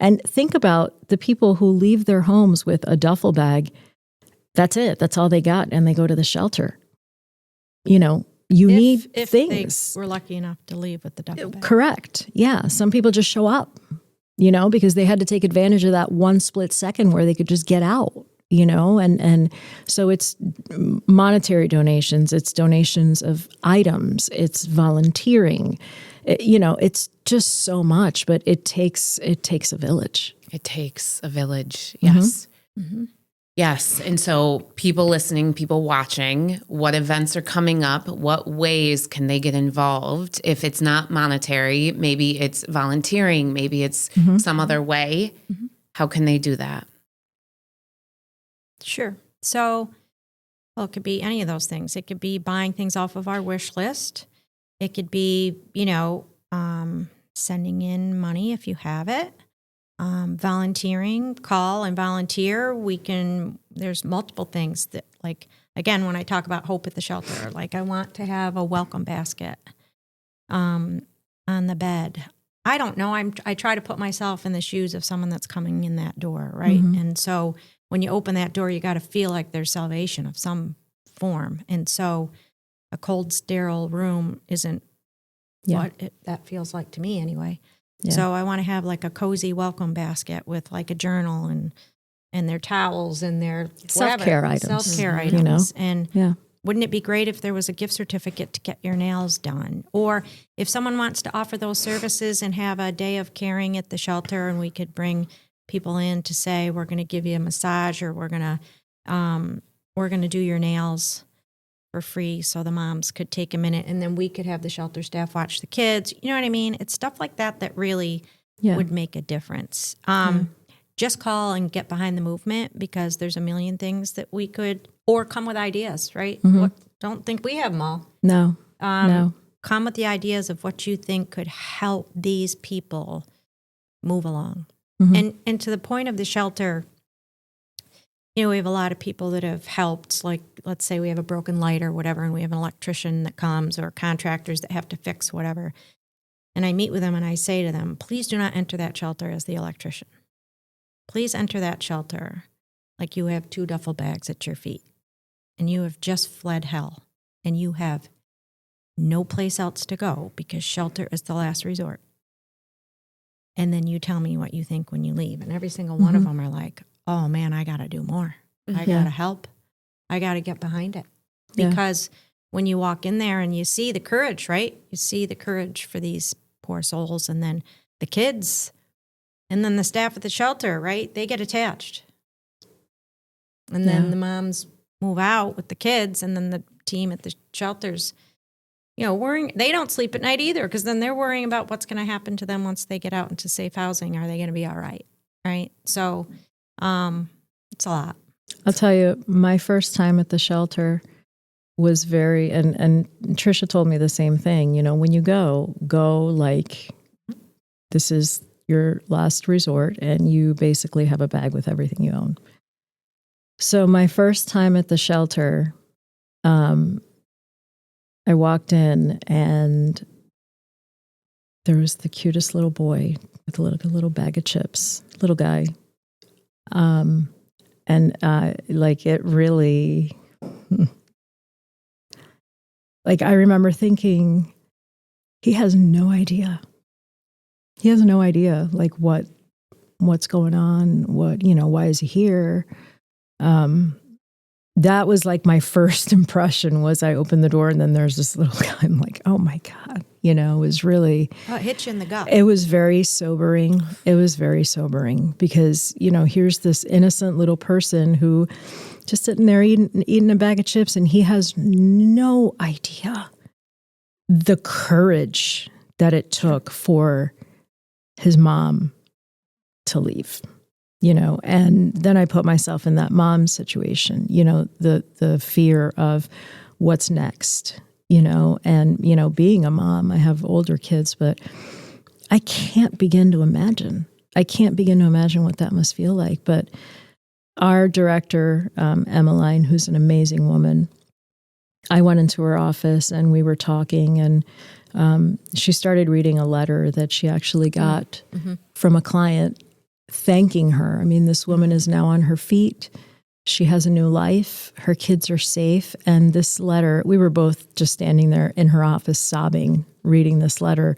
and think about the people who leave their homes with a duffel bag. That's it. That's all they got. And they go to the shelter. You need if things. We're lucky enough to leave with the duffel bag. Correct. Yeah. Some people just show up, because they had to take advantage of that one split second where they could just get out, and so it's monetary donations, it's donations of items, it's volunteering, it's just so much, but it takes a village. It takes a village. Yes. Mm-hmm. Yes. And so people listening, people watching, what events are coming up? What ways can they get involved? If it's not monetary, maybe it's volunteering, maybe it's some other way. Mm-hmm. How can they do that? Sure. So, it could be any of those things. It could be buying things off of our wish list. It could be, sending in money if you have it. Volunteering, call and volunteer. There's multiple things that, like, again, when I talk about hope at the shelter, like I want to have a welcome basket on the bed. I don't know. I try to put myself in the shoes of someone that's coming in that door, right? Mm-hmm. And so when you open that door, you got to feel like there's salvation of some form. And so a cold, sterile room isn't what that feels like to me anyway. Yeah. So I want to have like a cozy welcome basket with like a journal and their towels and their self-care items. Self-care items. You know? And wouldn't it be great if there was a gift certificate to get your nails done? Or if someone wants to offer those services and have a day of caring at the shelter, and we could bring people in to say, we're going to give you a massage, or we're going to do your nails for free, so the moms could take a minute, and then we could have the shelter staff watch the kids. You know what I mean? It's stuff like that that really would make a difference. Just call and get behind the movement, because there's a million things that we could, or come with ideas, right? Mm-hmm. Don't think we have them all. No, no. Come with the ideas of what you think could help these people move along. Mm-hmm. And to the point of the shelter, you know, we have a lot of people that have helped, like, let's say we have a broken light or whatever, and we have an electrician that comes, or contractors that have to fix whatever. And I meet with them and I say to them, please do not enter that shelter as the electrician. Please enter that shelter like you have 2 duffel bags at your feet and you have just fled hell and you have no place else to go, because shelter is the last resort. And then you tell me what you think when you leave. And every single one of them are like, oh man, I got to do more. I got to help. I got to get behind it. Because when you walk in there and you see the courage, right? You see the courage for these poor souls, and then the kids, and then the staff at the shelter, right? They get attached. And then the moms move out with the kids, and then the team at the shelters, you know, worrying. They don't sleep at night either, because then they're worrying about what's going to happen to them once they get out into safe housing. Are they going to be all right? Right? So it's a lot. I'll tell you, my first time at the shelter was very, and Trisha told me the same thing. You know, when you go like, this is your last resort, and you basically have a bag with everything you own. So my first time at the shelter, I walked in, and there was the cutest little boy with a little bag of chips, little guy. And like, it really, like, I remember thinking, he has no idea. He has no idea, like, what's going on, why is he here? That was like my first impression. Was I opened the door, and then there's this little guy. I'm like, oh my God, it was really. Oh, it hits you in the gut. It was very sobering. It was very sobering, because, here's this innocent little person who just sitting there eating a bag of chips, and he has no idea the courage that it took for his mom to leave. And then I put myself in that mom situation, the fear of what's next, and, being a mom. I have older kids, but I can't begin to imagine. what that must feel like. But our director, Emmeline, who's an amazing woman, I went into her office and we were talking, and she started reading a letter that she actually got from a client thanking her. I mean, this woman is now on her feet. She has a new life. Her kids are safe. And this letter, we were both just standing there in her office sobbing, reading this letter.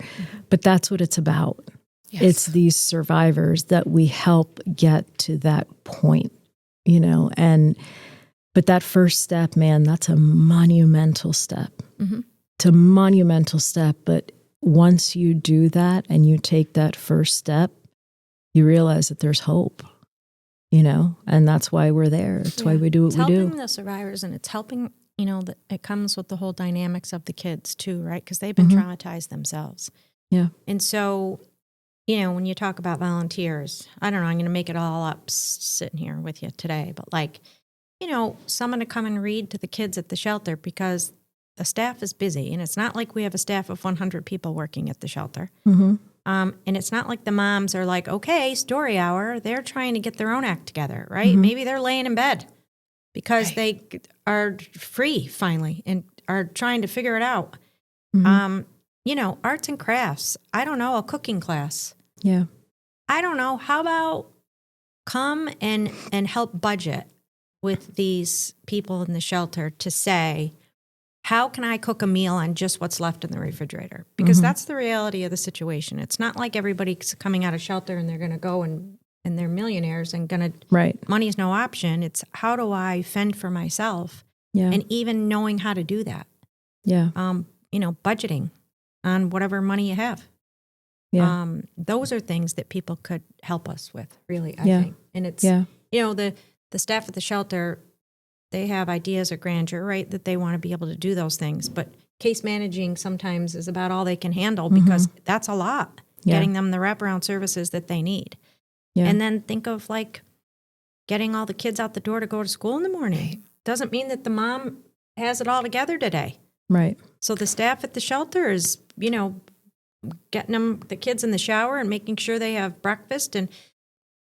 But that's what it's about. Yes. It's these survivors that we help get to that point, but that first step, man, that's a monumental step. It's a monumental step. But once you do that and you take that first step, you realize that there's hope, and that's why we're there. That's why we do what we do. It's helping the survivors, and it's helping, that it comes with the whole dynamics of the kids too, right? Because they've been traumatized themselves. Yeah. And so, when you talk about volunteers, I don't know, I'm going to make it all up sitting here with you today, but like, someone to come and read to the kids at the shelter, because the staff is busy, and it's not like we have a staff of 100 people working at the shelter. And it's not like the moms are like, okay, story hour. They're trying to get their own act together, right? Maybe they're laying in bed because they are free finally and are trying to figure it out. arts and crafts. I don't know, a cooking class. Yeah. I don't know. How about come and help budget with these people in the shelter to say, how can I cook a meal on just what's left in the refrigerator? Because that's the reality of the situation. It's not like everybody's coming out of shelter and they're going to go and they're millionaires and money is no option. It's how do I fend for myself? Yeah. And even knowing how to do that. Yeah. Budgeting on whatever money you have. Yeah. Those are things that people could help us with, really, I think. And it's, the staff at the shelter, they have ideas of grandeur, right, that they want to be able to do those things. But case managing sometimes is about all they can handle because that's a lot, getting them the wraparound services that they need. Yeah. And then think of getting all the kids out the door to go to school in the morning. Doesn't mean that the mom has it all together today. Right. So the staff at the shelter is, getting the kids in the shower and making sure they have breakfast and,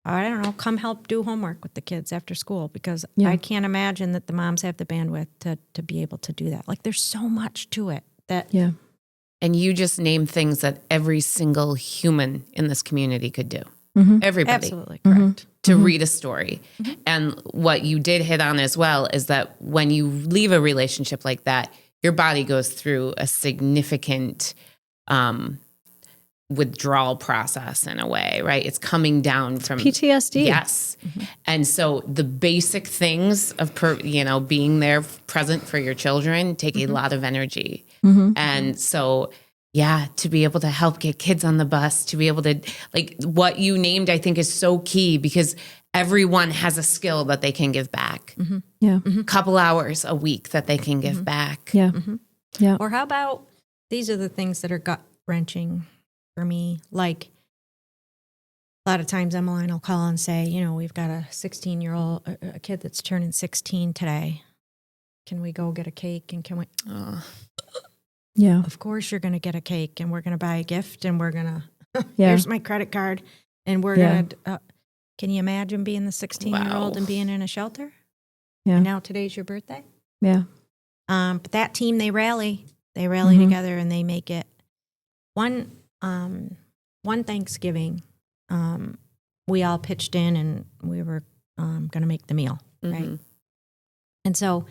I don't know, come help do homework with the kids after school because I can't imagine that the moms have the bandwidth to be able to do that. There's so much to it that. Yeah. And you just name things that every single human in this community could do. Everybody. Absolutely correct. To read a story. And what you did hit on as well is that when you leave a relationship like that, your body goes through a significant withdrawal process in a way, right? It's coming down from PTSD. Yes. And so the basic things of, being there present for your children take a lot of energy. And so, to be able to help get kids on the bus, to be able to, what you named, I think is so key because everyone has a skill that they can give back. Yeah. Couple hours a week that they can give back. Yeah. Yeah. Or how about, these are the things that are gut-wrenching for me. A lot of times Emmeline will call and say, we've got a 16-year-old, a kid that's turning 16 today. Can we go get a cake? And can we... Yeah. Of course you're going to get a cake and we're going to buy a gift and we're going to, here's my credit card and we're going to, can you imagine being the 16-year-old and being in a shelter? Yeah. And now today's your birthday? Yeah. But that team, they rally together and they make it. One Thanksgiving, we all pitched in and we were going to make the meal, right? And so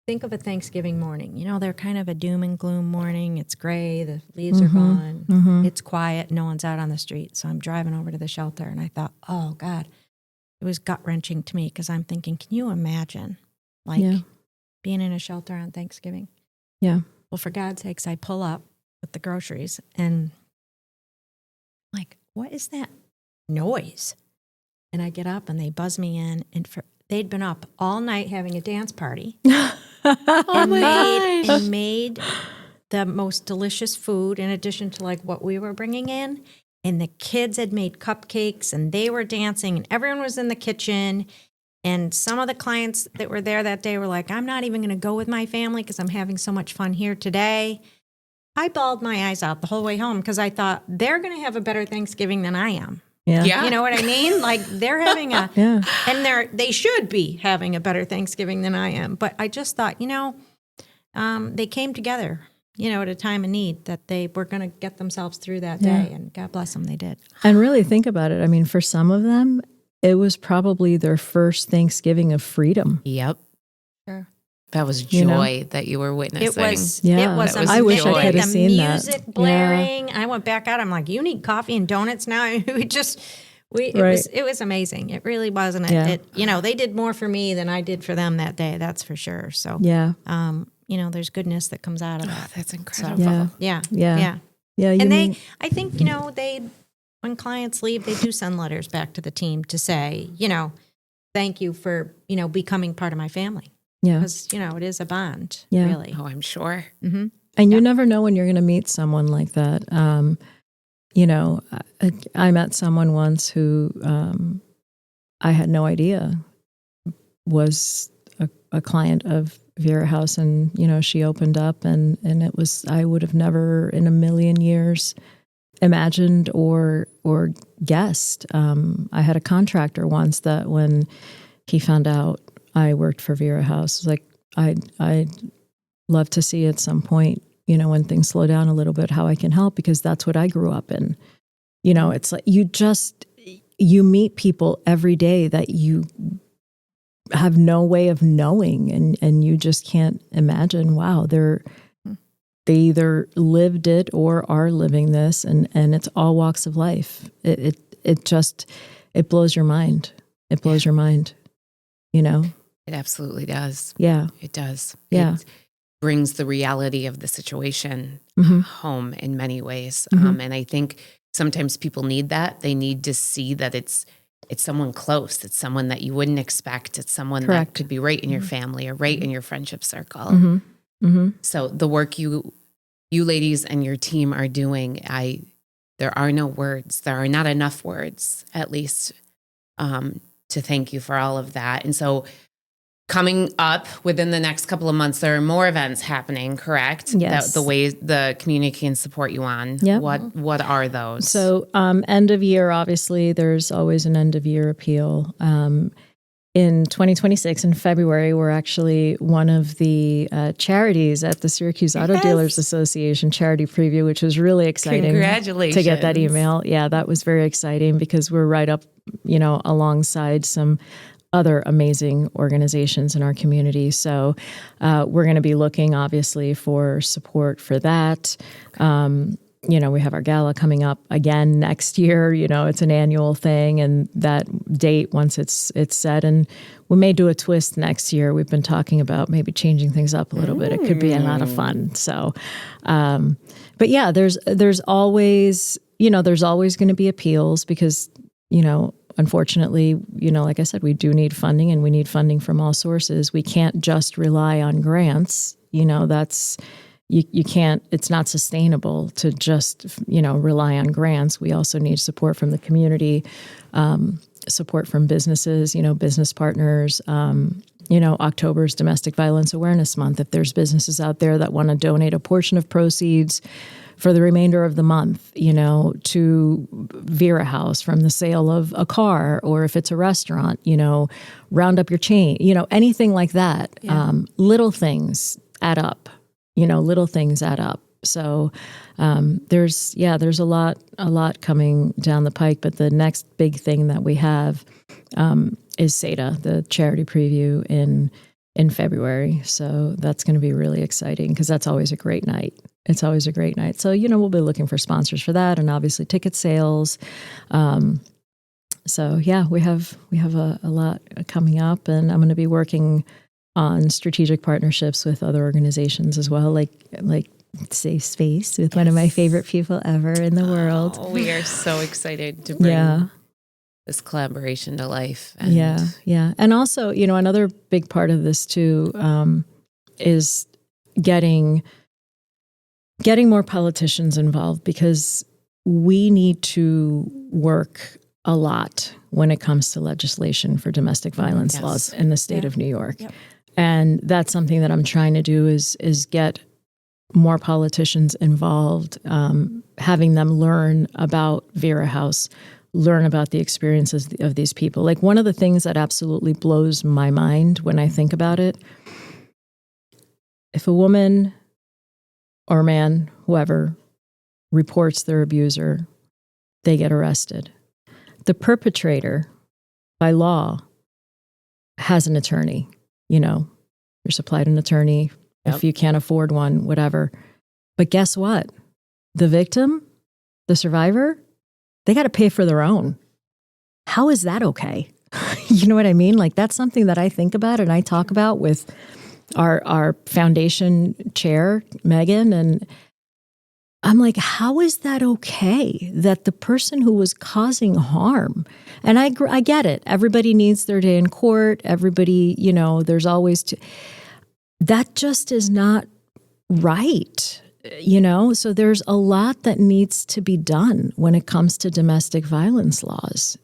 think of a Thanksgiving morning. They're kind of a doom and gloom morning. It's gray. The leaves are gone. It's quiet. No one's out on the street. So I'm driving over to the shelter and I thought, oh God, it was gut wrenching to me because I'm thinking, can you imagine being in a shelter on Thanksgiving? Yeah. Well, for God's sakes, I pull up with the groceries and what is that noise? And I get up and they buzz me in and they'd been up all night having a dance party. And made the most delicious food in addition to what we were bringing in. And the kids had made cupcakes and they were dancing and everyone was in the kitchen. And some of the clients that were there that day were like, I'm not even going to go with my family because I'm having so much fun here today. I bawled my eyes out the whole way home because I thought they're going to have a better Thanksgiving than I am. Yeah. You know what I mean? They're having and they should be having a better Thanksgiving than I am. But I just thought, they came together, at a time of need that they were going to get themselves through that day. And God bless them, they did. And really think about it. I mean, for some of them, it was probably their first Thanksgiving of freedom. Yep. Sure. That was joy that you were witnessing. It was I wish I could have seen that. The music blaring. I went back out. I'm like, you need coffee and donuts now. It was amazing. It really was. And they did more for me than I did for them that day. That's for sure. So, there's goodness that comes out of that. That's incredible. So, yeah. And I think, when clients leave, they do send letters back to the team to say, thank you for, becoming part of my family. Yeah. Because, it is a bond, really. Oh, I'm sure. Mm-hmm. And you never know when you're going to meet someone like that. I met someone once who I had no idea was a client of Vera House. And, she opened up and it was, I would have never in a million years imagined or guessed. I had a contractor once that when he found out I worked for Vera House, was like, I'd love to see at some point, when things slow down a little bit, how I can help, because that's what I grew up in. It's like you meet people every day that you have no way of knowing, and you just can't imagine, wow, they either lived it or are living this, and it's all walks of life. It blows your mind. It blows your mind, It absolutely does. Yeah. It does. Yeah. It brings the reality of the situation home in many ways. And I think sometimes people need that. They need to see that it's someone close. It's someone that you wouldn't expect. It's someone that could be right in your family or right in your friendship circle. So the work you ladies and your team are doing, there are no words. There are not enough words, at least, to thank you for all of that. And so coming up within the next couple of months, there are more events happening, correct? Yes. The ways the community can support you on. Yep. What are those? So end of year, obviously, there's always an end of year appeal. In 2026, in February, we're actually one of the charities at the Syracuse Auto Dealers Association charity preview, which was really exciting. Congratulations. To get that email. Yeah, that was very exciting because we're right up, alongside some other amazing organizations in our community. So we're going to be looking, obviously, for support for that. We have our gala coming up again next year. It's an annual thing, and that date, once it's set, and we may do a twist next year. We've been talking about maybe changing things up a little bit. It could be a lot of fun. So, but yeah, there's always going to be appeals because, unfortunately, like I said, we do need funding, and we need funding from all sources. We can't just rely on grants. You can't, it's not sustainable to just, rely on grants. We also need support from the community, support from businesses, business partners. October's Domestic Violence Awareness Month. If there's businesses out there that want to donate a portion of proceeds for the remainder of the month, to Vera House from the sale of a car, or if it's a restaurant, round up your chain, anything like that. Yeah. Little things add up. Little things add up. So there's a lot coming down the pike. But the next big thing that we have is SETA, the charity preview in February. So that's going to be really exciting because that's always a great night. It's always a great night. So, we'll be looking for sponsors for that, and obviously ticket sales. So yeah, we have a lot coming up, and I'm going to be working on strategic partnerships with other organizations as well, like Safe Space with one of my favorite people ever in the world. We are so excited to bring this collaboration to life. And yeah. And also, another big part of this too is getting more politicians involved, because we need to work a lot when it comes to legislation for domestic violence laws in the state of New York. Yep. And that's something that I'm trying to do is get more politicians involved, having them learn about Vera House, learn about the experiences of these people. Like, one of the things that absolutely blows my mind when I think about it, if a woman or man, whoever, reports their abuser, they get arrested. The perpetrator, by law, has an attorney. You're supplied an attorney if you can't afford one, whatever. But guess what? The victim, the survivor, they got to pay for their own. How is that okay? You know what I mean? Like, that's something that I think about and I talk about with our foundation chair, Megan, and I'm like, how is that okay that the person who was causing harm, and I get it, everybody needs their day in court, everybody, there's always, that just is not right, so there's a lot that needs to be done when it comes to domestic violence laws.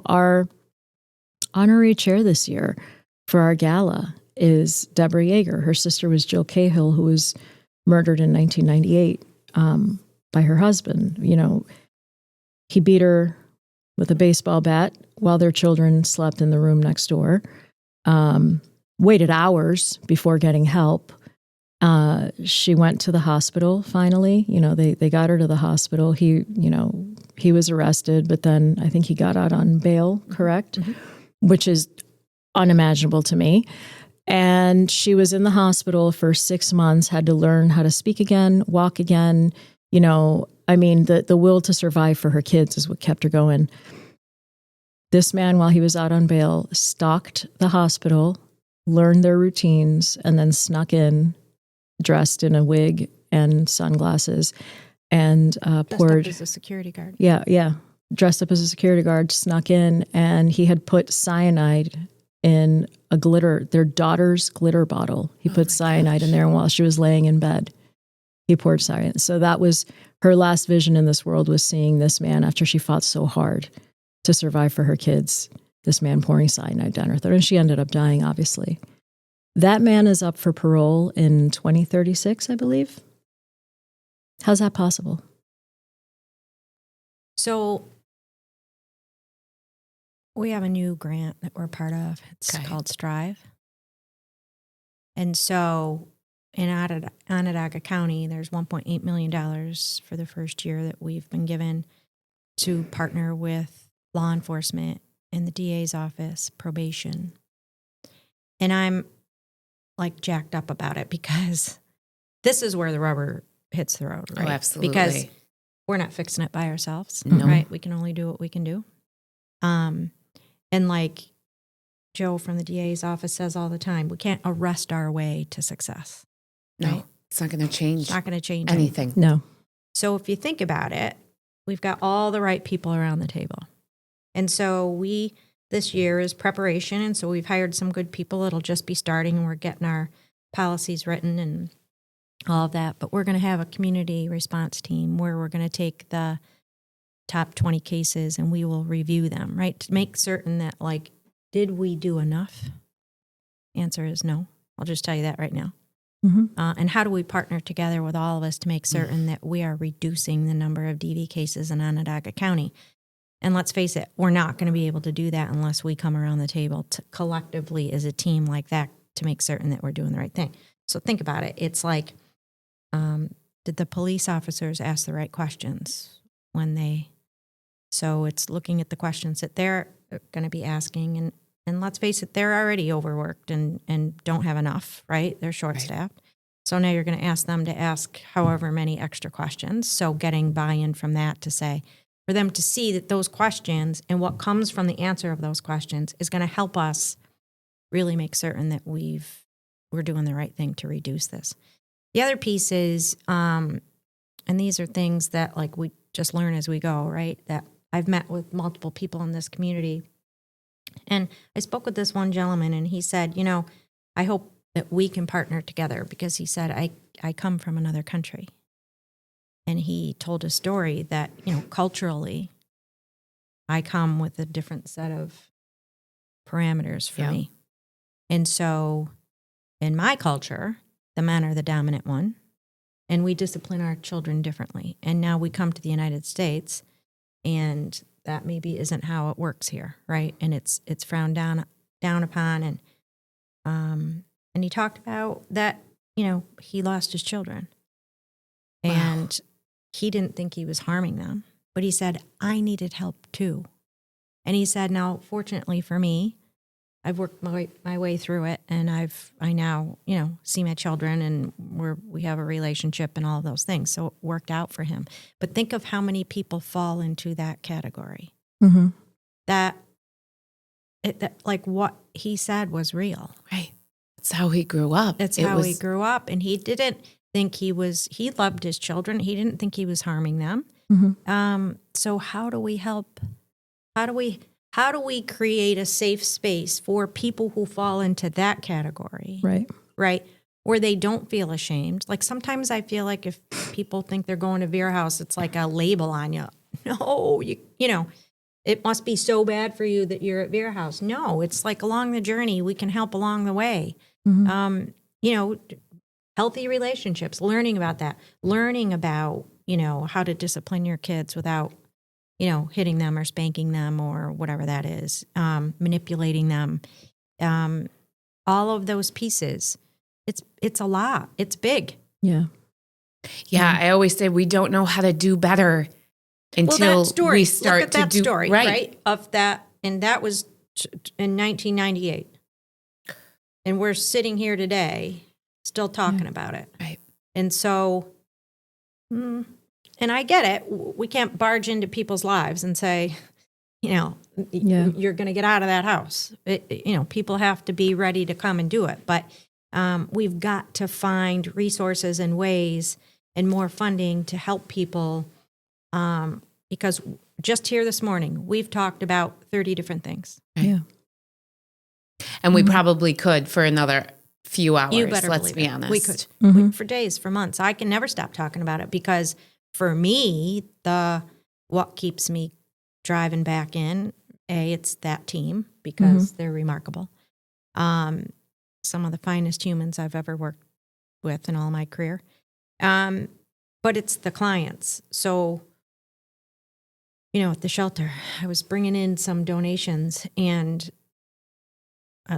Our honorary chair this year for our gala is Deborah Yeager. Her sister was Jill Cahill, who was murdered in 1998. By her husband. He beat her with a baseball bat while their children slept in the room next door, waited hours before getting help, She went to the hospital finally. They got her to the hospital. He was arrested, but then I think he got out on bail, correct? Mm-hmm. Which is unimaginable to me. And she was in the hospital for 6 months, had to learn how to speak again, walk again. The will to survive for her kids is what kept her going. This man, while he was out on bail, stalked the hospital, learned their routines, and then snuck in, dressed in a wig and sunglasses, and poured. Dressed up as a security guard. Yeah. Dressed up as a security guard, snuck in, and he had put cyanide in their daughter's glitter bottle. He put cyanide in there, and while she was laying in bed, he poured cyanide. So that was her last vision in this world, was seeing this man, after she fought so hard to survive for her kids, this man pouring cyanide down her throat. And she ended up dying, obviously. That man is up for parole in 2036, I believe. How's that possible? So we have a new grant that we're part of. It's called Strive. And so in Onondaga County, there's $1.8 million for the first year that we've been given to partner with law enforcement in the DA's office, probation. And I'm like jacked up about it because this is where the rubber hits the road, right? Oh, absolutely. Because we're not fixing it by ourselves, No. right? We can only do what we can do. And like Joe from the DA's office says all the time, we can't arrest our way to success. No, right? it's not going to change. It's not going to change anything. No. So if you think about it, we've got all the right people around the table. And so this year is preparation. And so we've hired some good people. It'll just be starting, and we're getting our policies written and all of that. But we're going to have a community response team where we're going to take the top 20 cases and we will review them, right? To make certain that, like, did we do enough? Answer is no. I'll just tell you that right now. Mm-hmm. And how do we partner together with all of us to make certain that we are reducing the number of DV cases in Onondaga County? And let's face it, we're not going to be able to do that unless we come around the table collectively as a team like that to make certain that we're doing the right thing. So think about it. It's like, did the police officers ask the right questions so it's looking at the questions that they're going to be asking. And let's face it, they're already overworked and don't have enough, right? They're short-staffed. Right. So now you're going to ask them to ask however many extra questions. So getting buy-in from that to say, for them to see that those questions and what comes from the answer of those questions is going to help us really make certain that we're doing the right thing to reduce this. The other piece is, and these are things that like we just learn as we go, right? That I've met with multiple people in this community. And I spoke with this one gentleman, and he said, I hope that we can partner together, because he said, I come from another country. And he told a story that, culturally, I come with a different set of parameters for me. And so in my culture, the men are the dominant one, and we discipline our children differently. And now we come to the United States, and that maybe isn't how it works here, right? And it's frowned down upon. And he talked about that, he lost his children. Wow. And he didn't think he was harming them, but he said, I needed help too. And he said, now, fortunately for me, I've worked my way through it, and I now, see my children, and we have a relationship and all of those things. So it worked out for him. But think of how many people fall into that category. Mm-hmm. That like what he said was real. Right. That's how he grew up. He grew up, and he didn't think he loved his children. He didn't think he was harming them. Mm-hmm. So how do we help? How do we create a safe space for people who fall into that category? Right. Where they don't feel ashamed. Like sometimes I feel like if people think they're going to Vera House, it's like a label on you. No, it must be so bad for you that you're at Vera House. No, it's like along the journey, we can help along the way. Mm-hmm. Healthy relationships, learning about that, learning about, how to discipline your kids without, hitting them or spanking them or whatever that is, manipulating them, all of those pieces. it's a lot. It's big. Yeah. Yeah, I always say we don't know how to do better until we start Look at that to do story, right? Of that, and that was in 1998, and we're sitting here today, still talking about it, right? And so, and I get it. We can't barge into people's lives and say, you're going to get out of that house. People have to be ready to come and do it, but we've got to find resources and ways and more funding to help people, because just here this morning, we've talked about 30 different things. Right. Yeah. And we probably could for another few hours. You better let's be it. honest. We could. Mm-hmm. For days, for months. I can never stop talking about it because for me, what keeps me driving back in, it's that team because they're remarkable. Some of the finest humans I've ever worked with in all my career. But it's the clients. So, at the shelter, I was bringing in some donations, and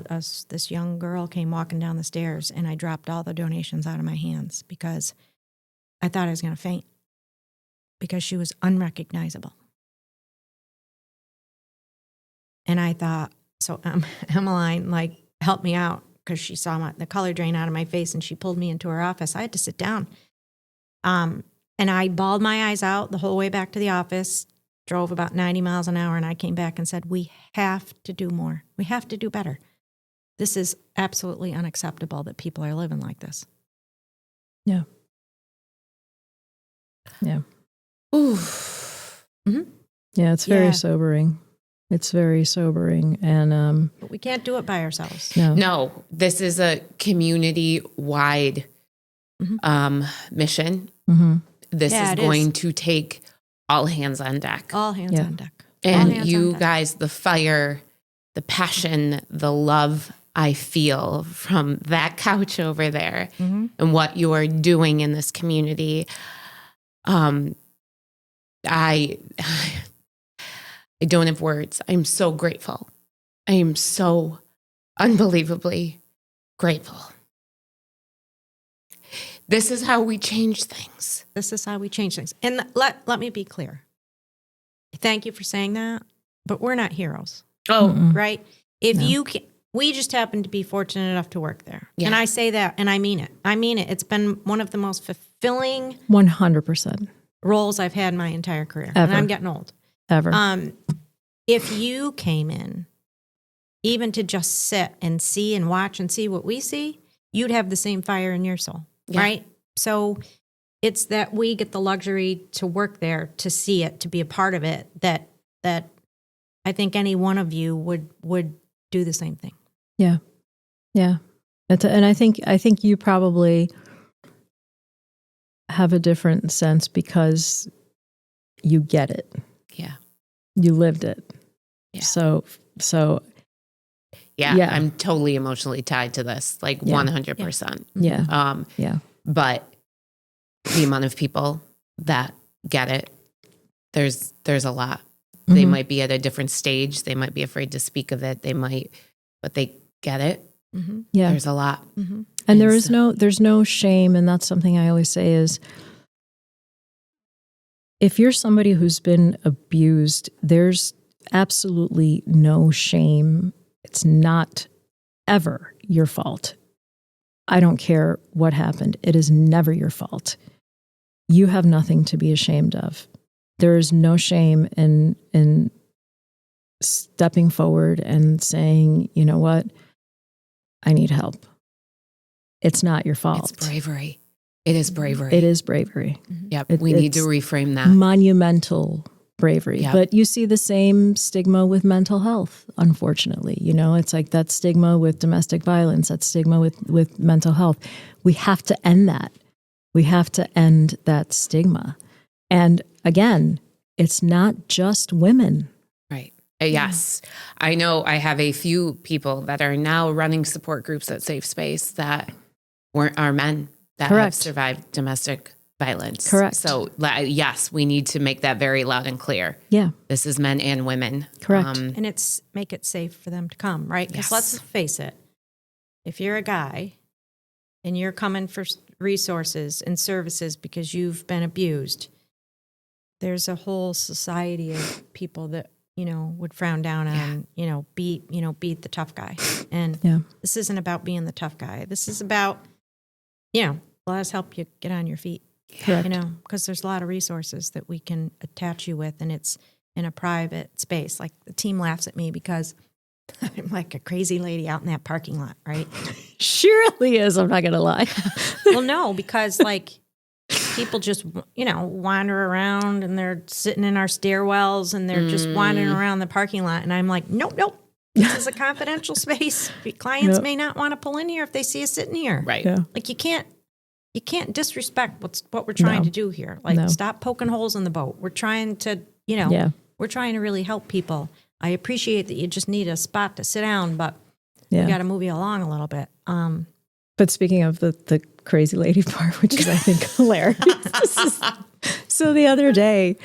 this young girl came walking down the stairs, and I dropped all the donations out of my hands because I thought I was going to faint because she was unrecognizable. And I thought, so Emmeline, help me out, because she saw the color drain out of my face, and she pulled me into her office. I had to sit down. And I bawled my eyes out the whole way back to the office, drove about 90 miles an hour, and I came back and said, we have to do more. We have to do better. This is absolutely unacceptable that people are living like this. Yeah. Yeah. Ooh. Mm-hmm. Yeah, it's very sobering. It's very sobering. And but we can't do it by ourselves. No, this is a community-wide mission. Mm-hmm. This is going to take all hands on deck. All hands on deck. And you guys, the fire, the passion, the love I feel from that couch over there and what you are doing in this community. I don't have words. I'm so grateful. I am so unbelievably grateful. This is how we change things. This is how we change things. And let me be clear. Thank you for saying that, but we're not heroes. Oh, right? If you can, we just happen to be fortunate enough to work there. Yeah. And I say that, and I mean it. I mean it. It's been one of the most fulfilling 100% roles I've had in my entire career. Ever. And I'm getting old. Ever. If you came in, even to just sit and see and watch and see what we see, you'd have the same fire in your soul, right? So it's that we get the luxury to work there, to see it, to be a part of it, that I think any one of you would do the same thing. Yeah. Yeah. And I think you probably have a different sense because you get it. Yeah. You lived it. Yeah. So yeah, I'm totally emotionally tied to this, 100%. Yeah. Yeah. But the amount of people that get it, there's a lot. They might be at a different stage. They might be afraid to speak of it. But they get it. Yeah. There's a lot. And there's no shame. And that's something I always say is, if you're somebody who's been abused, there's absolutely no shame. It's not ever your fault. I don't care what happened. It is never your fault. You have nothing to be ashamed of. There is no shame in stepping forward and saying, you know what, I need help. It's not your fault. It's bravery. It is bravery. It is bravery. Yep. We need to reframe that. Monumental bravery. Yep. But you see the same stigma with mental health, unfortunately. It's like that stigma with domestic violence, that stigma with mental health. We have to end that. We have to end that stigma. And again, it's not just women. Right. Yes. I know I have a few people that are now running support groups at Safe Space that are men that have survived domestic violence. Correct. So yes, we need to make that very loud and clear. Yeah. This is men and women. Correct. And make it safe for them to come, right? Because let's face it, if you're a guy and you're coming for resources and services because you've been abused, there's a whole society of people that, would frown down on, beat the tough guy. And this isn't about being the tough guy. This is about, let us help you get on your feet. Correct. Because there's a lot of resources that we can attach you with, and it's in a private space. Like, the team laughs at me because I'm like a crazy lady out in that parking lot, right? She really is. I'm not going to lie. Well, no, because people just, wander around, and they're sitting in our stairwells, and they're just wandering around the parking lot. And I'm like, nope. This is a confidential space. Clients may not want to pull in here if they see us sitting here. Right. Yeah. Like, you can't disrespect what we're trying to do here. Like, stop poking holes in the boat. We're trying to, we're trying to really help people. I appreciate that you just need a spot to sit down, but we got to move you along a little bit. But speaking of the crazy lady part, which is, I think, hilarious. So the other day,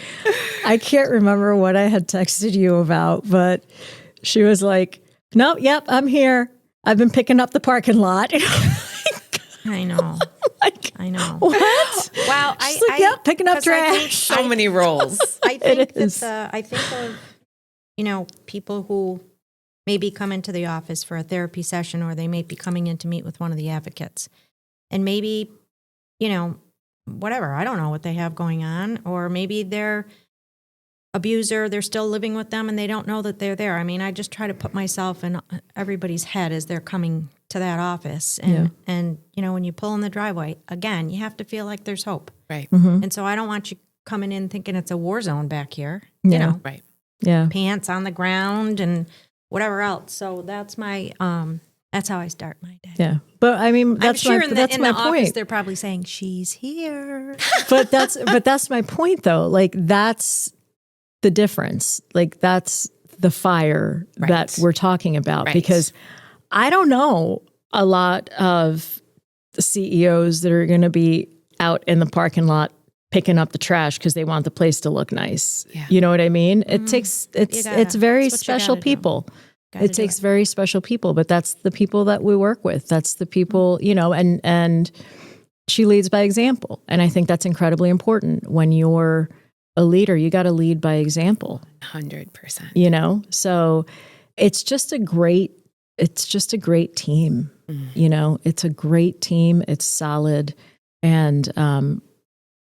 I can't remember what I had texted you about, but she was like, "No, yep, I'm here. I've been picking up the parking lot." I know. I know. What? Wow. She's like, yep, picking up trash. So many roles. I think I think of, people who maybe come into the office for a therapy session, or they may be coming in to meet with one of the advocates. And maybe, whatever, I don't know what they have going on, or maybe their abuser, they're still living with them and they don't know that they're there. I mean, I just try to put myself in everybody's head as they're coming to that office. And, when you pull in the driveway, again, you have to feel like there's hope. Right. Mm-hmm. And so I don't want you coming in thinking it's a war zone back here, Right. Yeah. pants on the ground and whatever else. So that's my, that's how I start my day. Yeah. But I mean, that's I'm sure my, that's in my the point. office, they're probably saying, she's here. but that's my point, though. Like, that's the difference. Like, that's the fire that we're talking about, because I don't know a lot of CEOs that are going to be out in the parking lot picking up the trash because they want the place to look nice. Yeah. You know what I mean? It's very special people. It takes very special people, but that's the people that we work with. That's the people, and she leads by example. And I think that's incredibly important. When you're a leader, you got to lead by example. 100%. So it's just a great team. Mm. It's a great team. It's solid. And,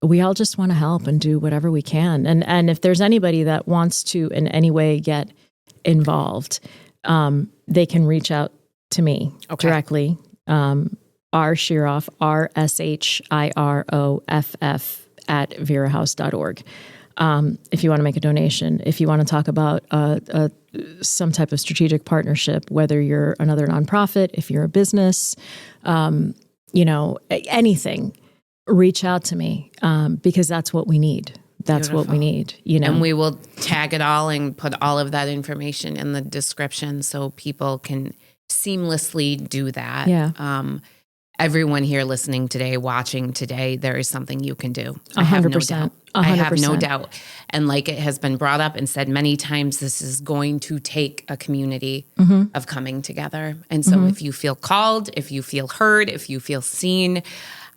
we all just want to help and do whatever we can. And if there's anybody that wants to in any way get involved, they can reach out to me directly. R Shiroff, RSHIROFF @verahouse.org. If you want to make a donation, if you want to talk about some type of strategic partnership, whether you're another nonprofit, if you're a business, anything, reach out to me, because that's what we need. That's Beautiful. What we need, And we will tag it all and put all of that information in the description so people can seamlessly do that. Yeah. Everyone here listening today, watching today, there is something you can do. 100%. I have no doubt. 100%. I have no doubt. And like it has been brought up and said many times, this is going to take a community of coming together. And so if you feel called, if you feel heard, if you feel seen,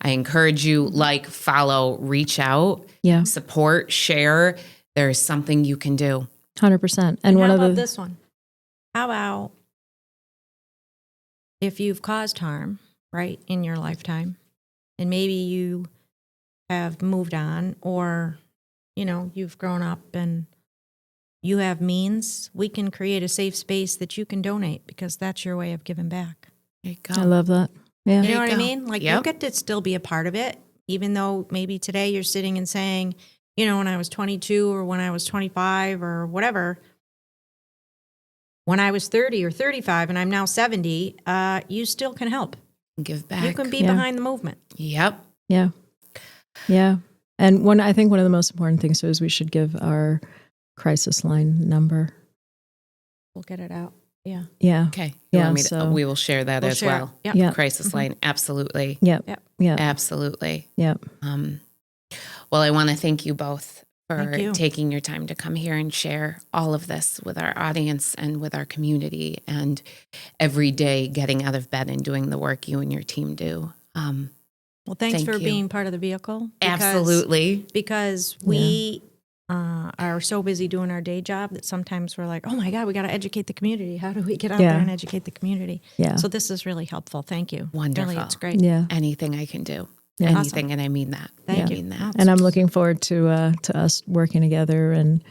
I encourage you, follow, reach out, support, share. There's something you can do. 100%. And how about this one? How about if you've caused harm, right, in your lifetime, and maybe you have moved on, or, you've grown up and you have means, we can create a safe space that you can donate, because that's your way of giving back. There you go. I love that. Yeah. You know what I mean? You get to still be a part of it, even though maybe today you're sitting and saying, when I was 22 or when I was 25 or whatever, when I was 30 or 35 and I'm now 70, you still can help. Give back. You can be behind the movement. Yep. Yeah. Yeah. And I think one of the most important things is we should give our crisis line number. We'll get it out. Yeah. Yeah. Okay. We will share that as well. Yep. Yeah. Crisis line. Absolutely. Yep. Yeah. Absolutely. Yep. Well, I want to thank you both for taking your time to come here and share all of this with our audience and with our community, and every day getting out of bed and doing the work you and your team do. Well, thanks Thank for you. being part of the vehicle. Absolutely. Because we are so busy doing our day job that sometimes we're like, oh my God, we got to educate the community. How do we get out there and educate the community? Yeah. So this is really helpful. Thank you. Wonderful. Really, it's great. Yeah. Anything I can do. Yeah. Anything, and I mean that. Thank I you. mean that. And I'm looking forward to us working together and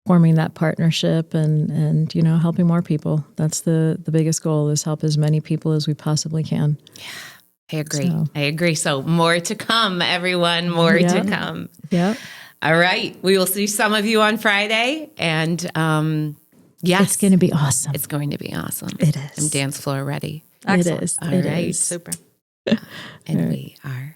forming that partnership and helping more people. That's the biggest goal, is help as many people as we possibly can. I agree. So more to come, everyone. More to come. Yeah. All right. We will see some of you on Friday. And yes. It's going to be awesome. It's going to be awesome. It is. I'm dance floor ready. Excellent. It is. All It right. is. Super. And we are